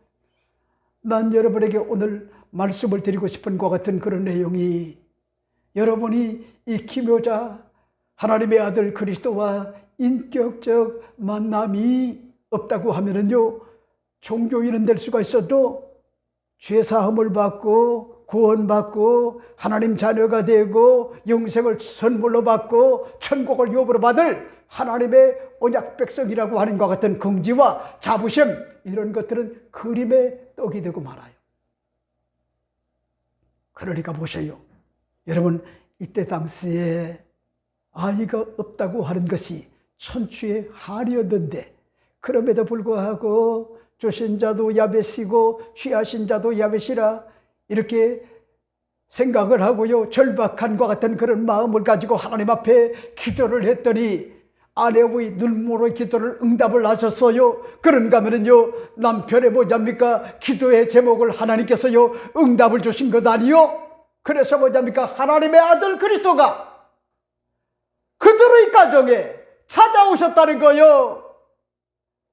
S1: 난 여러분에게 오늘 말씀을 드리고 싶은 것 같은 그런 내용이, 여러분이 이 기묘자 하나님의 아들 그리스도와 인격적 만남이 없다고 하면은요, 종교인은 될 수가 있어도 죄사함을 받고 구원받고 하나님 자녀가 되고 영생을 선물로 받고 천국을 유업으로 받을 하나님의 언약 백성이라고 하는 것 같은 긍지와 자부심, 이런 것들은 그림의 떡이 되고 말아요. 그러니까 보세요. 여러분, 이때 당시에 아이가 없다고 하는 것이 천추의 한이었는데, 그럼에도 불구하고 조신 자도 야벳이고 취하신 자도 야벳이라 이렇게 생각을 하고요, 절박한과 같은 그런 마음을 가지고 하나님 앞에 기도를 했더니 아내의 눈물의 기도를 응답을 하셨어요. 그런가 하면요, 남편의 뭐잡니까? 기도의 제목을 하나님께서요 응답을 주신 것 아니요? 그래서 뭐잡니까? 하나님의 아들 그리스도가 그들의 가정에 찾아오셨다는 거요.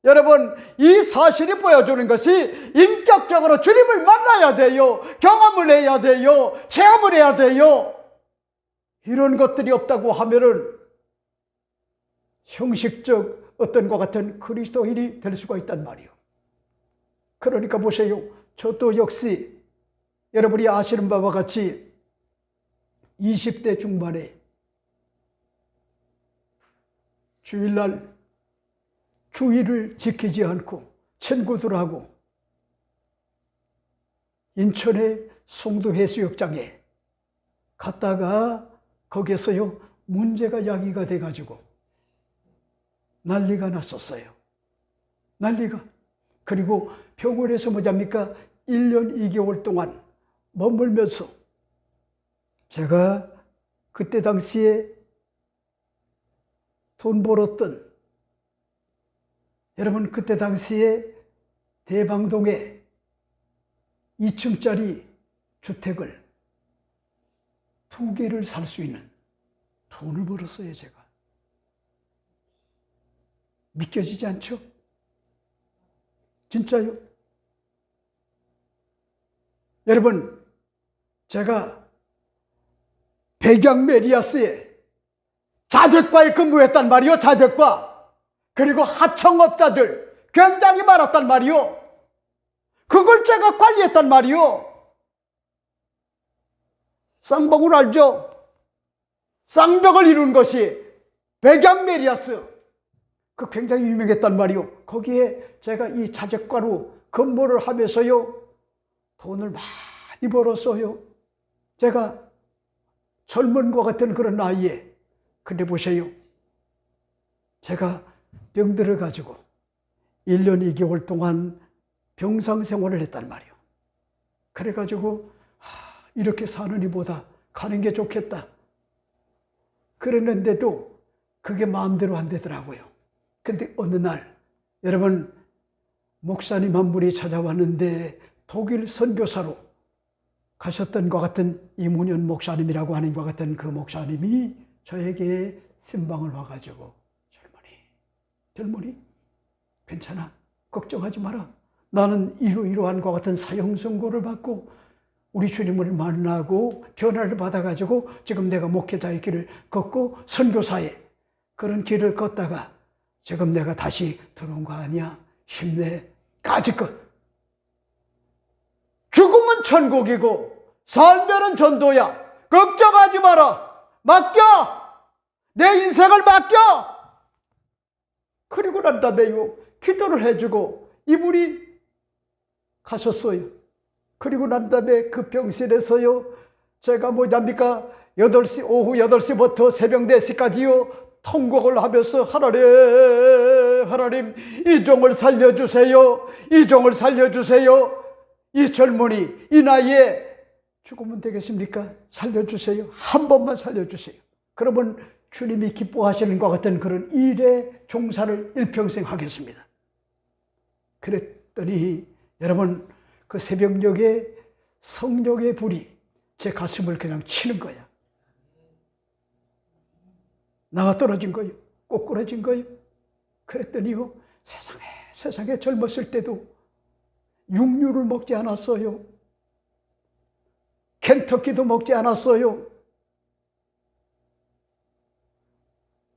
S1: 여러분, 이 사실이 보여주는 것이 인격적으로 주님을 만나야 돼요. 경험을 해야 돼요. 체험을 해야 돼요. 이런 것들이 없다고 하면은 형식적 어떤 것 같은 그리스도인이 될 수가 있단 말이에요. 그러니까 보세요. 저도 역시 여러분이 아시는 바와 같이 20대 중반에 주일날 주의를 지키지 않고 친구들하고 인천의 송도해수욕장에 갔다가 거기서요 문제가 야기가 돼가지고 난리가 났었어요. 난리가. 그리고 병원에서 뭐잡니까? 1년 2개월 동안 머물면서 제가 그때 당시에 돈 벌었던, 여러분, 그때 당시에 대방동에 2층짜리 주택을 2개를 살 수 있는 돈을 벌었어요, 제가. 믿겨지지 않죠? 진짜요? 여러분, 제가 백양 메리아스에 자적과에 근무했단 말이요, 자적과. 그리고 하청업자들 굉장히 많았단 말이요. 그걸 제가 관리했단 말이요. 쌍방울 알죠? 쌍벽을 이룬 것이 백양메리아스. 그 굉장히 유명했단 말이요. 거기에 제가 이 자재과로 근무를 하면서요, 돈을 많이 벌었어요. 제가 젊은 것 같은 그런 나이에. 근데 보세요. 제가 병들어 가지고 1년 2개월 동안 병상 생활을 했단 말이에요. 그래가지고 이렇게 사느니보다 가는 게 좋겠다. 그랬는데도 그게 마음대로 안 되더라고요. 근데 어느 날 여러분, 목사님 한 분이 찾아왔는데 독일 선교사로 가셨던 것 같은 이문현 목사님이라고 하는 것 같은 그 목사님이 저에게 신방을 와가지고, 젊은이 괜찮아, 걱정하지 마라. 나는 이러이러한 것 같은 사형 선고를 받고 우리 주님을 만나고 변화를 받아가지고 지금 내가 목회자의 길을 걷고 선교사의 그런 길을 걷다가 지금 내가 다시 들어온 거 아니야. 힘내. 까짓것. 죽음은 천국이고 살면은 전도야. 걱정하지 마라. 맡겨. 내 인생을 맡겨. 그리고 난 다음에요, 기도를 해주고 이분이 가셨어요. 그리고 난 다음에 그 병실에서요, 제가 뭐랍니까? 8시, 오후 8시부터 새벽 4시까지요, 통곡을 하면서 하나님, 이 종을 살려주세요. 이 종을 살려주세요. 이 젊은이, 이 나이에 죽으면 되겠습니까? 살려주세요. 한 번만 살려주세요. 그러면 주님이 기뻐하시는 것 같은 그런 일에 종사를 일평생 하겠습니다. 그랬더니 여러분, 그 새벽녘에 성령의 불이 제 가슴을 그냥 치는 거야. 나가 떨어진 거예요. 꼬꾸라진 거예요. 그랬더니요, 세상에 젊었을 때도 육류를 먹지 않았어요. 켄터키도 먹지 않았어요.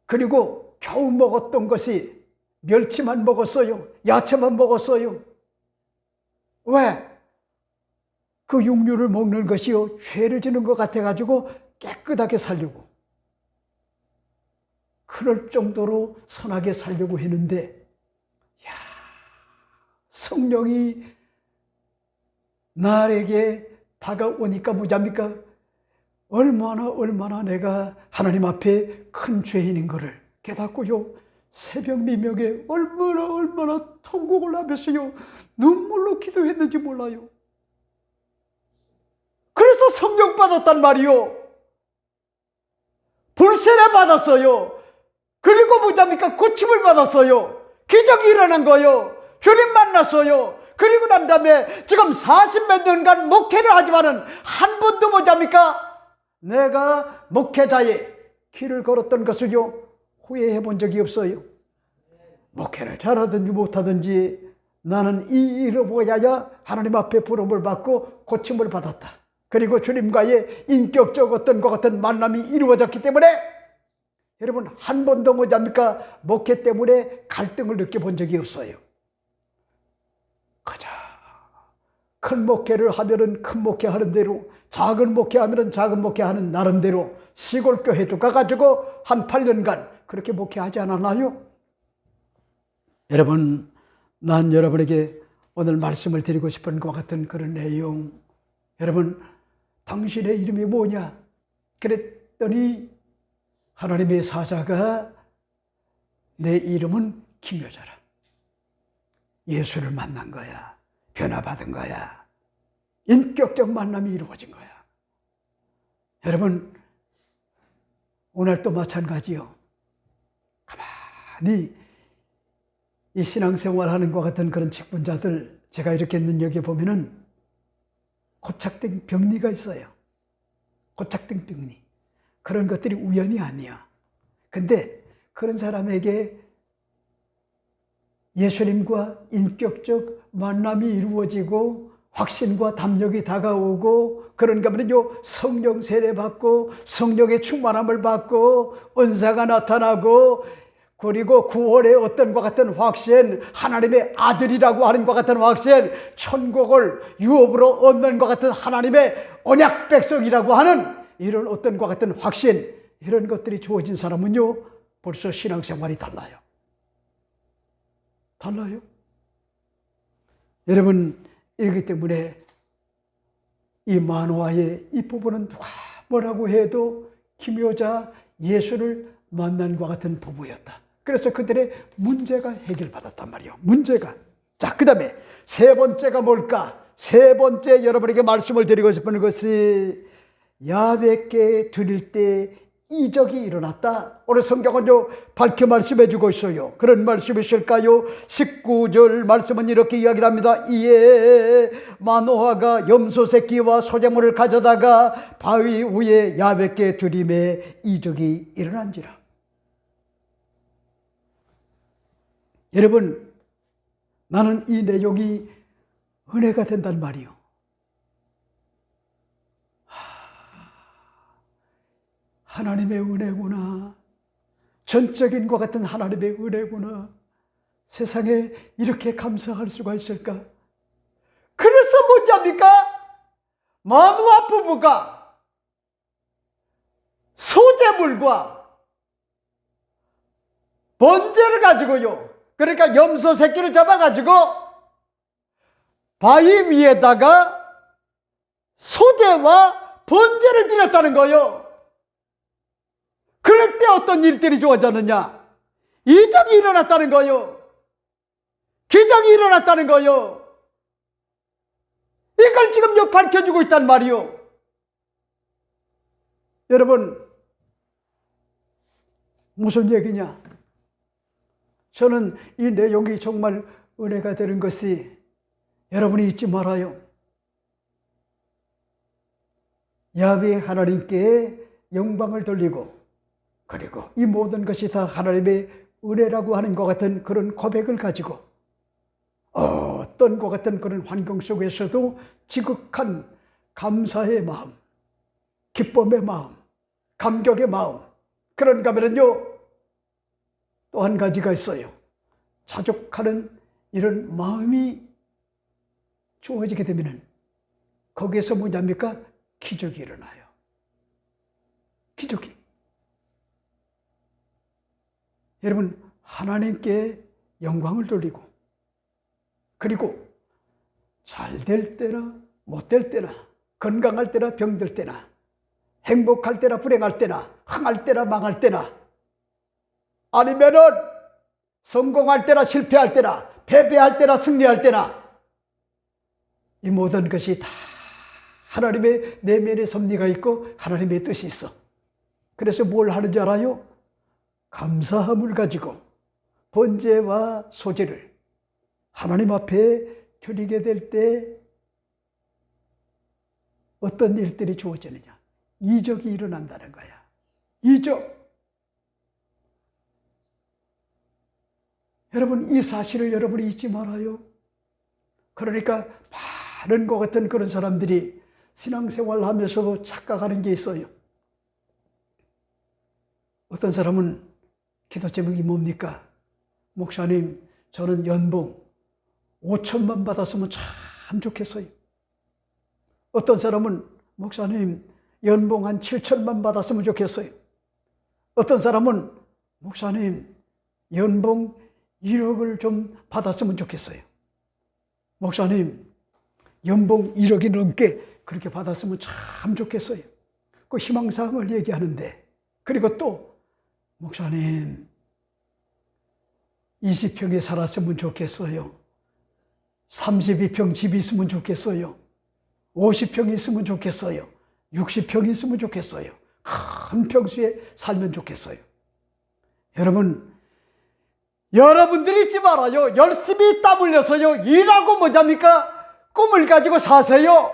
S1: 그리고 겨우 먹었던 것이 멸치만 먹었어요. 야채만 먹었어요. 왜? 그 육류를 먹는 것이요, 죄를 지는 것 같아가지고 깨끗하게 살려고. 그럴 정도로 선하게 살려고 했는데, 야, 성령이 나에게 다가오니까 뭐잡니까? 얼마나 내가 하나님 앞에 큰 죄인인 것을 깨닫고요, 새벽 미명에 얼마나 통곡을 하면서요, 눈물로 기도했는지 몰라요. 그래서 성령 받았단 말이요. 불세례 받았어요. 그리고 뭐잡니까? 고침을 받았어요. 기적이 일어난 거요. 주님 만났어요. 그리고 난 다음에 지금 40몇 년간 목회를 하지만은 한 번도 뭐잡니까? 내가 목회자의 길을 걸었던 것을요, 후회해 본 적이 없어요. 목회를 잘하든지 못하든지 나는 이 일을 보아야 하나님 앞에 부름을 받고 고침을 받았다. 그리고 주님과의 인격적 어떤 것 같은 만남이 이루어졌기 때문에 여러분, 한 번도 뭐잡니까? 목회 때문에 갈등을 느껴본 적이 없어요. 가자. 큰 목회를 하면은 큰 목회 하는 대로, 작은 목회 하면은 작은 목회 하는 나름대로 시골 교회도 가가지고 한 8년간 그렇게 목회하지 않았나요? 여러분, 난 여러분에게 오늘 말씀을 드리고 싶은 것 같은 그런 내용. 여러분, 당신의 이름이 뭐냐? 그랬더니 하나님의 사자가 내 이름은 김여자라. 예수를 만난 거야. 변화받은 거야. 인격적 만남이 이루어진 거야. 여러분, 오늘도 마찬가지요. 가만히 이 신앙생활하는 것 같은 그런 직분자들, 제가 이렇게 눈여겨보면은 고착된 병리가 있어요. 고착된 병리. 그런 것들이 우연이 아니야. 근데 그런 사람에게 예수님과 인격적 만남이 이루어지고 확신과 담력이 다가오고, 그런가 하면요, 성령 세례 받고 성령의 충만함을 받고 은사가 나타나고 그리고 구원의 어떤 것 같은 확신, 하나님의 아들이라고 하는 것 같은 확신, 천국을 유업으로 얻는 것 같은 하나님의 언약 백성이라고 하는 이런 어떤 것 같은 확신, 이런 것들이 주어진 사람은요, 벌써 신앙생활이 달라요. 달라요. 여러분, 이렇기 때문에 이 만화의 이 부부는 누가 뭐라고 해도 김효자 예수를 만난 것 같은 부부였다. 그래서 그들의 문제가 해결받았단 말이에요. 문제가. 자, 그 다음에 세 번째가 뭘까? 세 번째 여러분에게 말씀을 드리고 싶은 것이 야훼께 드릴 때 이적이 일어났다. 오늘 성경은요 밝게 말씀해 주고 있어요. 그런 말씀이 있을까요? 19절 말씀은 이렇게 이야기를 합니다. 이에 마노아가 염소 새끼와 소재물을 가져다가 바위 위에 야훼께 드림에 이적이 일어난지라. 여러분, 나는 이 내용이 은혜가 된단 말이요. 하나님의 은혜구나. 전적인 것 같은 하나님의 은혜구나. 세상에 이렇게 감사할 수가 있을까? 그래서 뭐냐입니까? 마누아 부부가 소재물과 번제를 가지고요. 그러니까 염소 새끼를 잡아가지고 바위 위에다가 소재와 번제를 드렸다는 거예요. 그럴 때 어떤 일들이 주어졌느냐? 이적이 일어났다는 거예요. 기적이 일어났다는 거예요. 이걸 지금 밝혀주고 있단 말이요. 여러분, 무슨 얘기냐? 저는 이 내용이 정말 은혜가 되는 것이 여러분이 잊지 말아요. 야훼 하나님께 영광을 돌리고 그리고 이 모든 것이 다 하나님의 은혜라고 하는 것 같은 그런 고백을 가지고 어떤 것 같은 그런 환경 속에서도 지극한 감사의 마음, 기쁨의 마음, 감격의 마음, 그런가 하면요 또 한 가지가 있어요. 자족하는 이런 마음이 주어지게 되면은 거기에서 뭐냐입니까? 기적이 일어나요. 기적이. 여러분, 하나님께 영광을 돌리고 그리고 잘 될 때나 못 될 때나 건강할 때나 병들 때나 행복할 때나 불행할 때나 흥할 때나 망할 때나 아니면은 성공할 때나 실패할 때나 패배할 때나 승리할 때나 이 모든 것이 다 하나님의 내면의 섭리가 있고 하나님의 뜻이 있어. 그래서 뭘 하는지 알아요? 감사함을 가지고 번제와 소제를 하나님 앞에 드리게 될 때 어떤 일들이 주어지느냐? 이적이 일어난다는 거야. 이적. 여러분, 이 사실을 여러분이 잊지 말아요. 그러니까 많은 것 같은 그런 사람들이 신앙생활을 하면서도 착각하는 게 있어요. 어떤 사람은 기도 제목이 뭡니까? 목사님, 저는 연봉 5천만 받았으면 참 좋겠어요. 어떤 사람은 목사님, 연봉 한 7천만 받았으면 좋겠어요. 어떤 사람은 목사님, 연봉 1억을 좀 받았으면 좋겠어요. 목사님, 연봉 1억이 넘게 그렇게 받았으면 참 좋겠어요. 그 희망사항을 얘기하는데, 그리고 또 목사님 20평에 살았으면 좋겠어요. 32평 집이 있으면 좋겠어요. 50평이 있으면 좋겠어요. 60평이 있으면 좋겠어요. 큰 평수에 살면 좋겠어요. 여러분들이 잊지 말아요. 열심히 땀 흘려서요 일하고 뭐냐입니까? 꿈을 가지고 사세요.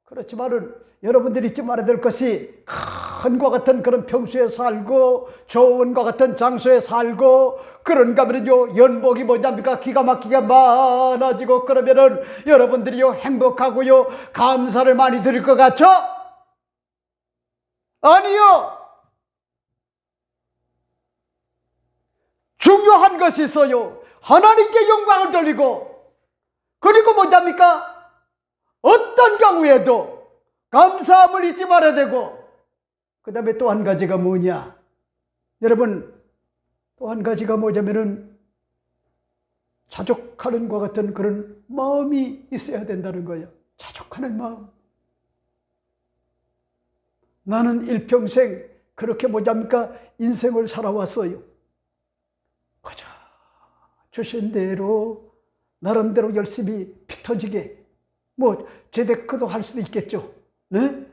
S1: 그렇지만은 여러분들이 잊지 말아야 될 것이 큰 것 같은 그런 평수에 살고 좋은 것 같은 장소에 살고 그런가 하면요 연봉이 뭐냐입니까? 기가 막히게 많아지고 그러면은 여러분들이요 행복하고요 감사를 많이 드릴 것 같죠? 아니요. 중요한 것이 있어요. 하나님께 영광을 돌리고, 그리고 뭐합니까? 어떤 경우에도 감사함을 잊지 말아야 되고, 그 다음에 또 한 가지가 뭐냐? 여러분, 또 한 가지가 뭐냐면은 자족하는 것 같은 그런 마음이 있어야 된다는 거예요. 자족하는 마음. 나는 일평생 그렇게 뭐합니까? 인생을 살아왔어요. 그저 주신 대로 나름대로 열심히 피 터지게, 뭐 재테크도 할 수도 있겠죠. 네?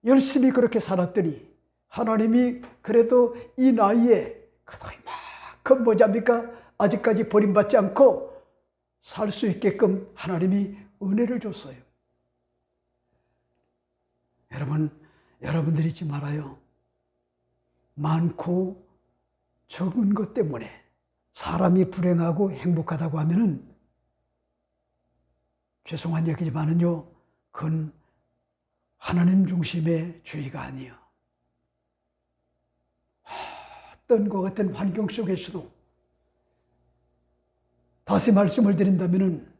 S1: 열심히 그렇게 살았더니 하나님이 그래도 이 나이에 그만큼 뭐합니까? 아직까지 버림받지 않고 살 수 있게끔 하나님이 은혜를 줬어요. 여러분들이 잊지 말아요. 많고 적은 것 때문에 사람이 불행하고 행복하다고 하면은, 죄송한 얘기지만은요, 그건 하나님 중심의 주의가 아니에요. 어떤 것 같은 환경 속에서도, 다시 말씀을 드린다면은,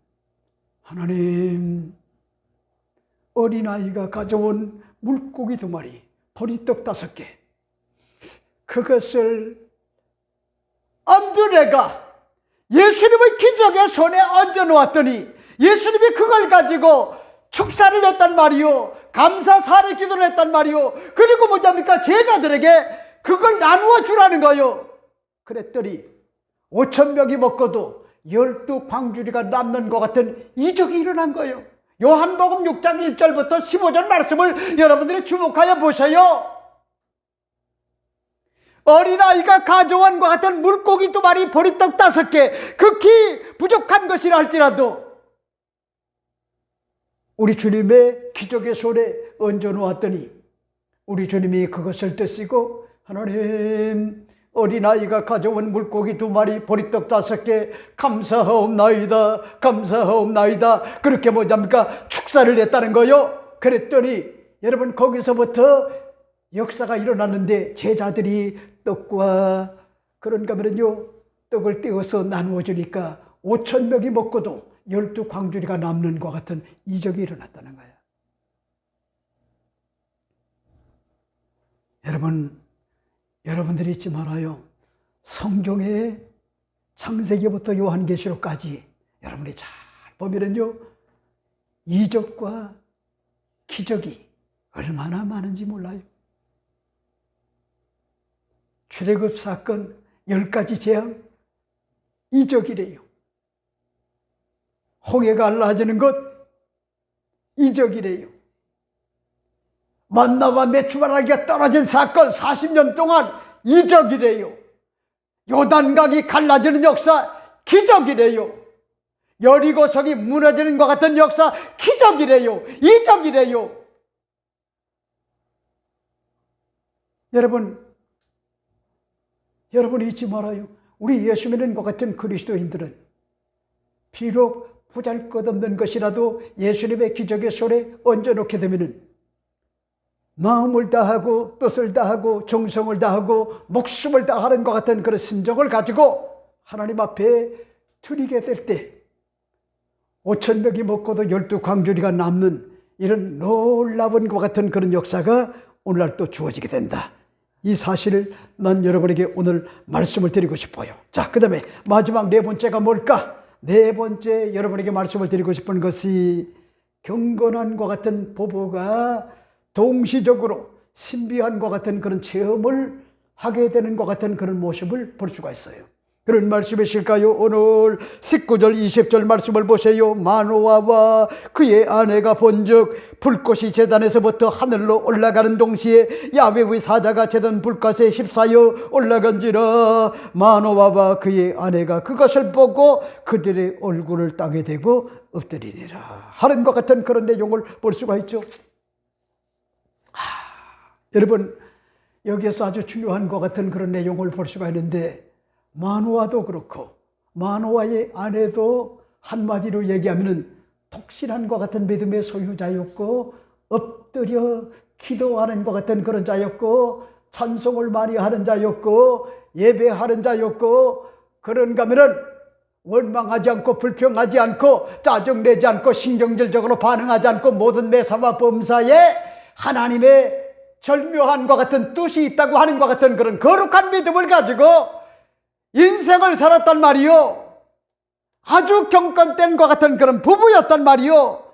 S1: 하나님, 어린아이가 가져온 물고기 2마리, 보리떡 5개, 그것을 안드레가 예수님의 기적의 손에 얹어놓았더니 예수님이 그걸 가지고 축사를 했단 말이요, 감사 사례 기도를 했단 말이요, 그리고 뭐합니까? 제자들에게 그걸 나누어 주라는 거요. 그랬더니 5,000명이 먹고도 12광주리가 남는 것 같은 이적이 일어난 거예요. 요한복음 6장 1절부터 15절 말씀을 여러분들이 주목하여 보세요. 어린아이가 가져온 것 같은 물고기 2마리, 보리떡 5개, 극히 부족한 것이라 할지라도 우리 주님의 기적의 손에 얹어놓았더니 우리 주님이 그것을 드시고, 하나님, 어린아이가 가져온 물고기 2마리, 보리떡 5개, 감사하옵나이다, 감사하옵나이다, 그렇게 뭐합니까? 축사를 했다는 거요. 그랬더니 여러분, 거기서부터 역사가 일어났는데, 제자들이 떡과 그런가 하면요, 떡을 떼어서 나누어 주니까 5,000명이 먹고도 12광주리가 남는 것 같은 이적이 일어났다는 거예요. 여러분들이 잊지 말아요. 성경의 창세기부터 요한계시록까지 여러분이 잘 보면은요, 이적과 기적이 얼마나 많은지 몰라요. 출애굽 사건 10가지 재앙, 이적이래요. 홍해가 갈라지는 것, 이적이래요. 만나와 메추라기가 떨어진 사건 40년 동안, 이적이래요. 요단강이 갈라지는 역사, 기적이래요. 여리고성이 무너지는 것 같은 역사, 기적이래요. 이적이래요. 여러분이 잊지 말아요. 우리 예수 믿는 것 같은 그리스도인들은 비록 보잘것없는 것이라도 예수님의 기적의 손에 얹어놓게 되면은 마음을 다하고 뜻을 다하고 정성을 다하고 목숨을 다하는 것 같은 그런 심정을 가지고 하나님 앞에 드리게 될 때 5,000명이 먹고도 12광주리가 남는 이런 놀라운 것 같은 그런 역사가 오늘날 또 주어지게 된다. 이 사실을 난 여러분에게 오늘 말씀을 드리고 싶어요. 자, 그 다음에 마지막 4번째가 뭘까? 4번째 여러분에게 말씀을 드리고 싶은 것이, 경건한 것 같은 부부가 동시적으로 신비한 것 같은 그런 체험을 하게 되는 것 같은 그런 모습을 볼 수가 있어요. 그런 말씀이실까요? 오늘 19절 20절 말씀을 보세요. 마노아와 그의 아내가 본즉 불꽃이 제단에서부터 하늘로 올라가는 동시에 야훼의 사자가 제단 불꽃에 휩싸여 올라간지라. 마노아와 그의 아내가 그것을 보고 그들의 얼굴을 땅에 대고 엎드리니라 하는 것 같은 그런 내용을 볼 수가 있죠. 여러분, 여기에서 아주 중요한 것 같은 그런 내용을 볼 수가 있는데, 마노아도 그렇고 마노아의 아내도 한마디로 얘기하면 독실한 것 같은 믿음의 소유자였고, 엎드려 기도하는 것 같은 그런 자였고, 찬송을 많이 하는 자였고, 예배하는 자였고, 그런가 하면은 원망하지 않고 불평하지 않고 짜증내지 않고 신경질적으로 반응하지 않고 모든 매사와 범사에 하나님의 절묘한과 같은 뜻이 있다고 하는 것 같은 그런 거룩한 믿음을 가지고 인생을 살았단 말이요. 아주 경건된 것 같은 그런 부부였단 말이요.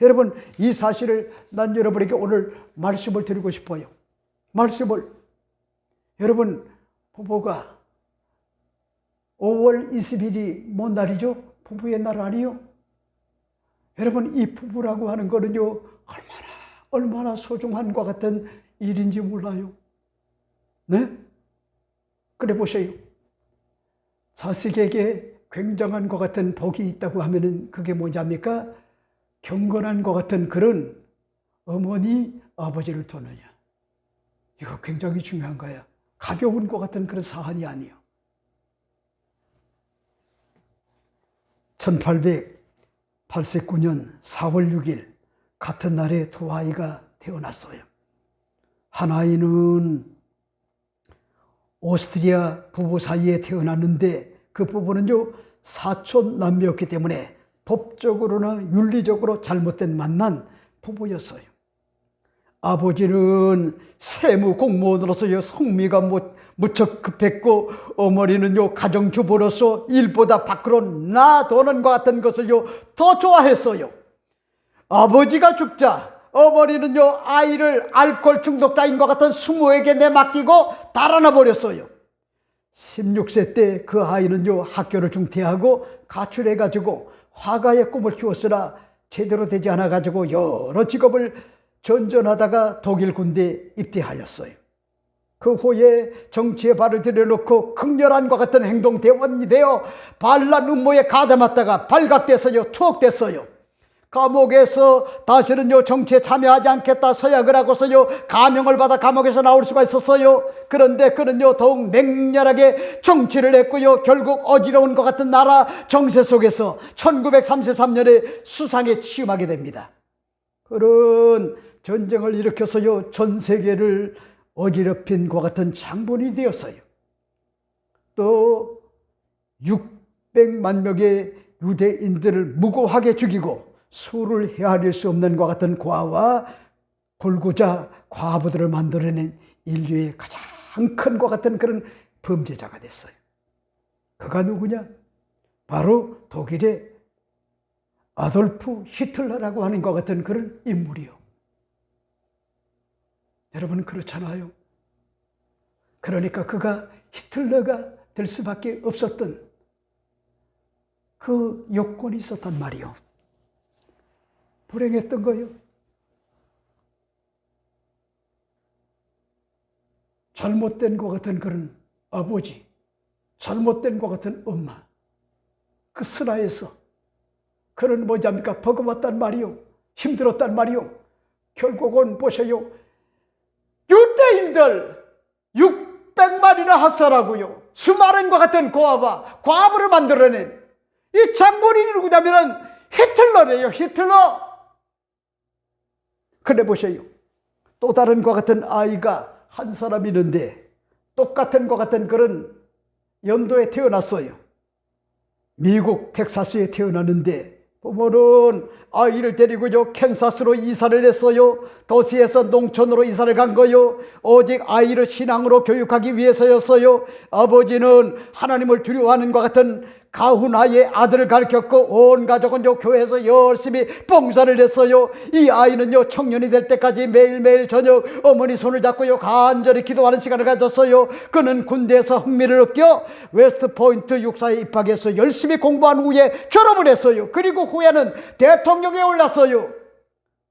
S1: 여러분, 이 사실을 난 여러분에게 오늘 말씀을 드리고 싶어요. 말씀을. 여러분, 부부가 5월 20일이 뭔 날이죠? 부부의 날 아니요? 여러분, 이 부부라고 하는 거는요, 얼마나 소중한 것 같은 일인지 몰라요. 네? 그래 보세요. 자식에게 굉장한 것 같은 복이 있다고 하면은 그게 뭐냐입니까? 경건한 것 같은 그런 어머니, 아버지를 두느냐. 이거 굉장히 중요한 거야. 가벼운 것 같은 그런 사안이 아니에요. 1889년 4월 6일 같은 날에 두 아이가 태어났어요. 한 아이는 오스트리아 부부 사이에 태어났는데 그 부부는요 사촌 남매였기 때문에 법적으로나 윤리적으로 잘못된 만난 부부였어요. 아버지는 세무 공무원으로서 성미가 무척 급했고 어머니는요 가정주부로서 일보다 밖으로 나도는 것 같은 것을요 더 좋아했어요. 아버지가 죽자 어머니는요 아이를 알코올 중독자인 것 같은 수모에게 내맡기고 달아나 버렸어요. 16세 때 그 아이는요 학교를 중퇴하고 가출해가지고 화가의 꿈을 키웠으나 제대로 되지 않아가지고 여러 직업을 전전하다가 독일 군대에 입대하였어요. 그 후에 정치에 발을 들여놓고 극렬한 것 같은 행동대원이 되어 반란 음모에 가담했다가 발각됐어요. 투옥됐어요. 감옥에서 다시는요 정치에 참여하지 않겠다 서약을 하고서요 감형을 받아 감옥에서 나올 수가 있었어요. 그런데 그는요 더욱 맹렬하게 정치를 했고요 결국 어지러운 것 같은 나라 정세 속에서 1933년에 수상에 취임하게 됩니다. 그런 전쟁을 일으켜서요 전 세계를 어지럽힌 것 같은 장본이 되었어요. 또 600만 명의 유대인들을 무고하게 죽이고 수를 헤아릴 수 없는 것 같은 고아와 불구자 과부들을 만들어낸 인류의 가장 큰 것 같은 그런 범죄자가 됐어요. 그가 누구냐? 바로 독일의 아돌프 히틀러라고 하는 것 같은 그런 인물이요. 여러분 그렇잖아요. 그러니까 그가 히틀러가 될 수밖에 없었던 그 요건이 있었단 말이요. 불행했던 거예요. 잘못된 것 같은 그런 아버지, 잘못된 것 같은 엄마, 그 슬하에서 그런 뭐냐입니까? 버거웠단 말이요. 힘들었단 말이요. 결국은 보세요. 유대인들 600만이나 학살하고요. 수많은 것 같은 고아와 과부를 만들어낸 이 장본인이 누구냐면은 히틀러래요. 히틀러. 그래 보세요. 또 다른 것 같은 아이가 한 사람 있는데 똑같은 것 같은 그런 연도에 태어났어요. 미국 텍사스에 태어났는데 부모는 아이를 데리고요 캔사스로 이사를 했어요. 도시에서 농촌으로 이사를 간 거요. 오직 아이를 신앙으로 교육하기 위해서였어요. 아버지는 하나님을 두려워하는 것 같은 가훈아의 아들을 가르쳤고 온 가족은 교회에서 열심히 봉사를 했어요. 이 아이는요 청년이 될 때까지 매일매일 저녁 어머니 손을 잡고요 간절히 기도하는 시간을 가졌어요. 그는 군대에서 흥미를 느껴 웨스트포인트 육사에 입학해서 열심히 공부한 후에 졸업을 했어요. 그리고 후에는 대통령에 올랐어요.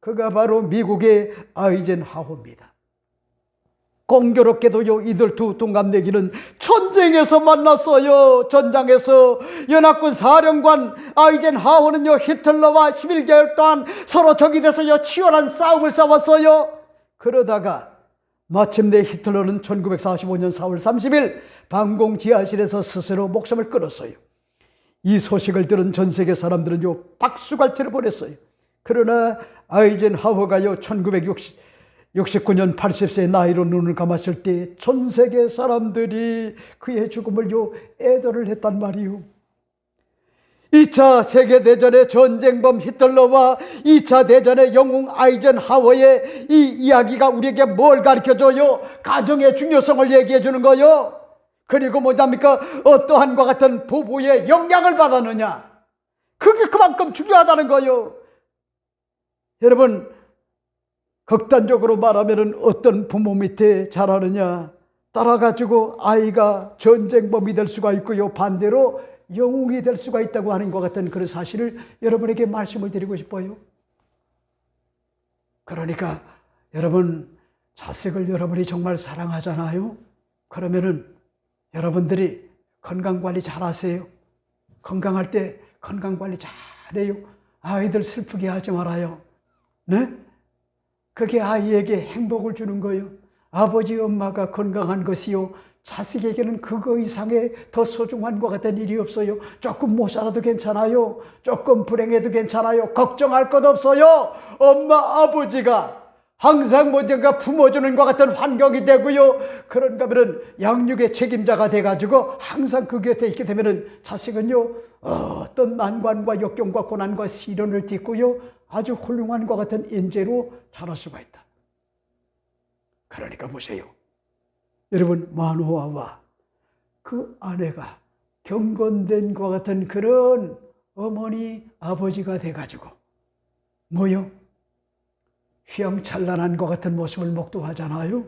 S1: 그가 바로 미국의 아이젠하워입니다. 공교롭게도요 이들 두 동갑내기는 전쟁에서 만났어요. 전장에서 연합군 사령관 아이젠하워는요 히틀러와 11개월 동안 서로 적이 돼서요 치열한 싸움을 싸웠어요. 그러다가 마침내 히틀러는 1945년 4월 30일 방공 지하실에서 스스로 목숨을 끊었어요. 이 소식을 들은 전 세계 사람들은요 박수갈채를 보냈어요. 그러나 아이젠하워가요 69년 80세 나이로 눈을 감았을 때 전 세계 사람들이 그의 죽음을 애도를 했단 말이요. 2차 세계대전의 전쟁범 히틀러와 2차 대전의 영웅 아이젠하워의 이 이야기가 우리에게 뭘 가르쳐줘요? 가정의 중요성을 얘기해 주는 거요. 그리고 뭐냐니까 어떠한과 같은 부부의 영향을 받았느냐, 그게 그만큼 중요하다는 거요. 여러분, 극단적으로 말하면 어떤 부모 밑에 자라느냐, 따라가지고 아이가 전쟁범이 될 수가 있고요, 반대로 영웅이 될 수가 있다고 하는 것 같은 그런 사실을 여러분에게 말씀을 드리고 싶어요. 그러니까 여러분, 자식을 여러분이 정말 사랑하잖아요. 그러면은 여러분들이 건강관리 잘 하세요. 건강할 때 건강관리 잘해요. 아이들 슬프게 하지 말아요. 네? 그게 아이에게 행복을 주는 거예요. 아버지 엄마가 건강한 것이요, 자식에게는 그거 이상의 더 소중한 것 같은 일이 없어요. 조금 못 살아도 괜찮아요. 조금 불행해도 괜찮아요. 걱정할 것 없어요. 엄마 아버지가 항상 뭔가 품어주는 것 같은 환경이 되고요, 그런가 하면 양육의 책임자가 돼가지고 항상 그 곁에 있게 되면 자식은요, 어떤 난관과 역경과 고난과 시련을 딛고요, 아주 훌륭한 것 같은 인재로 자랄 수가 있다. 그러니까 보세요. 여러분, 마노아와 그 아내가 경건된 것 같은 그런 어머니, 아버지가 돼가지고 뭐요? 휘황찬란한 것 같은 모습을 목도하잖아요.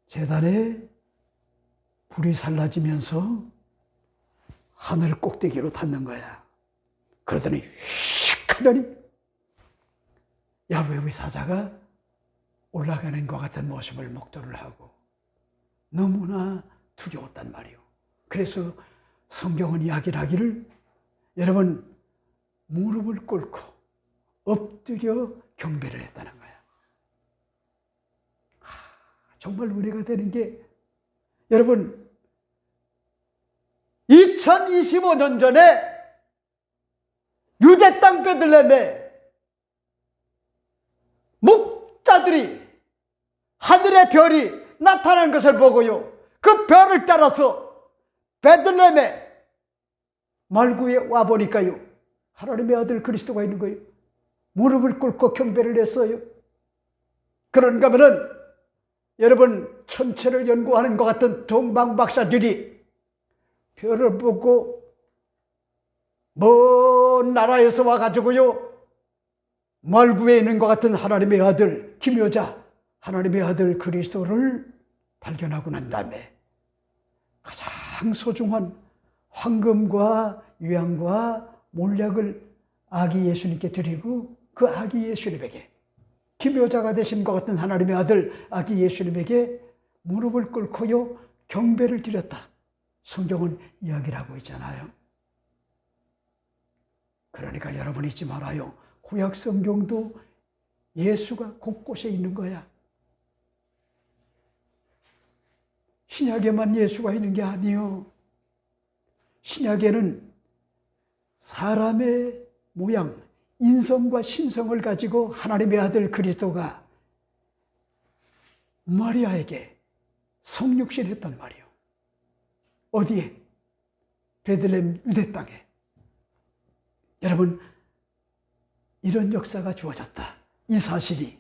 S1: 제단에 불이 살라지면서 하늘 꼭대기로 닿는 거야. 그러더니 휙 하더니 야훼의 사자가 올라가는 것 같은 모습을 목도를 하고 너무나 두려웠단 말이에요. 그래서 성경은 이야기를 하기를, 여러분, 무릎을 꿇고 엎드려 경배를 했다는 거야. 정말 은혜가 되는 게, 여러분, 2025년 전에 유대 땅 베들레헴에 목자들이 하늘의 별이 나타난 것을 보고요, 그 별을 따라서 베들레헴에 말구에 와보니까요, 하나님의 아들 그리스도가 있는 거예요. 무릎을 꿇고 경배를 했어요. 그런가 하면은 여러분, 천체를 연구하는 것 같은 동방 박사들이 별을 보고 먼 나라에서 와가지고요, 말구에 있는 것 같은 하나님의 아들 기묘자, 하나님의 아들 그리스도를 발견하고 난 다음에 가장 소중한 황금과 유향과 몰약을 아기 예수님께 드리고, 그 아기 예수님에게, 기묘자가 되신 것 같은 하나님의 아들 아기 예수님에게 무릎을 꿇고요, 경배를 드렸다. 성경은 이야기를 하고 있잖아요. 그러니까 여러분 잊지 말아요. 구약 성경도 예수가 곳곳에 있는 거야. 신약에만 예수가 있는 게 아니요. 신약에는 사람의 모양, 인성과 신성을 가지고 하나님의 아들 그리스도가 마리아에게 성육신했단 말이에요. 어디에? 베들레헴 유대 땅에. 여러분, 이런 역사가 주어졌다. 이 사실이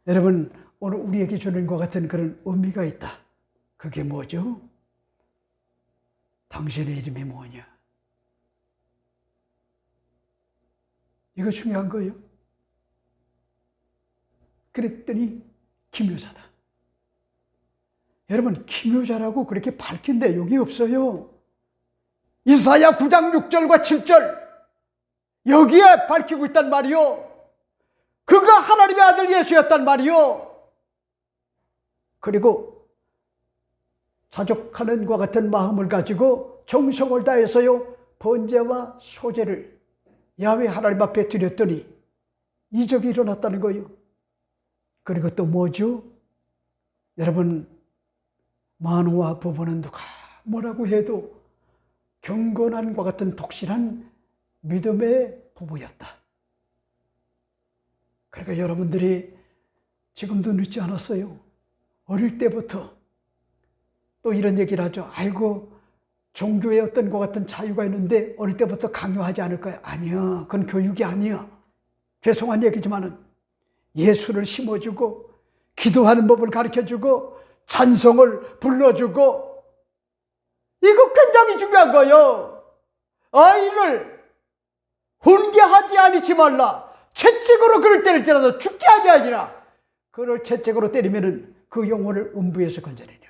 S1: 여러분 오늘 우리에게 주는 것 같은 그런 의미가 있다. 그게 뭐죠? 당신의 이름이 뭐냐? 이거 중요한 거예요. 그랬더니 기묘자다. 여러분, 기묘자라고 그렇게 밝힌 내용이 없어요. 이사야 9장 6절과 7절 여기에 밝히고 있단 말이요. 그가 하나님의 아들 예수였단 말이요. 그리고 자족하는 것 같은 마음을 가지고 정성을 다해서요, 번제와 소제를 야훼 하나님 앞에 드렸더니 이적이 일어났다는 거예요. 그리고 또 뭐죠? 여러분, 마노아 부부는 누가 뭐라고 해도 경건함과 같은 독실한 믿음의 부부였다. 그러니까 여러분들이 지금도 늦지 않았어요. 어릴 때부터 또 이런 얘기를 하죠. 아이고, 종교에 어떤 것 같은 자유가 있는데 어릴 때부터 강요하지 않을까요? 아니야. 그건 교육이 아니야. 죄송한 얘기지만은 예수를 심어주고 기도하는 법을 가르쳐주고 찬송을 불러주고 이거 굉장히 중요한 거예요. 아이를 훈계하지 않지 말라. 채찍으로 그를 때릴지라도 죽게 하지 아니라 그를 채찍으로 때리면은 그 영혼을 음부에서 건져내냐.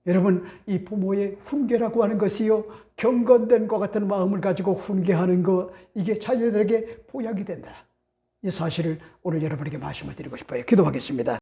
S1: 여러분, 이 부모의 훈계라고 하는 것이요, 경건된 것 같은 마음을 가지고 훈계하는 것, 이게 자녀들에게 보약이 된다. 이 사실을 오늘 여러분에게 말씀을 드리고 싶어요. 기도하겠습니다.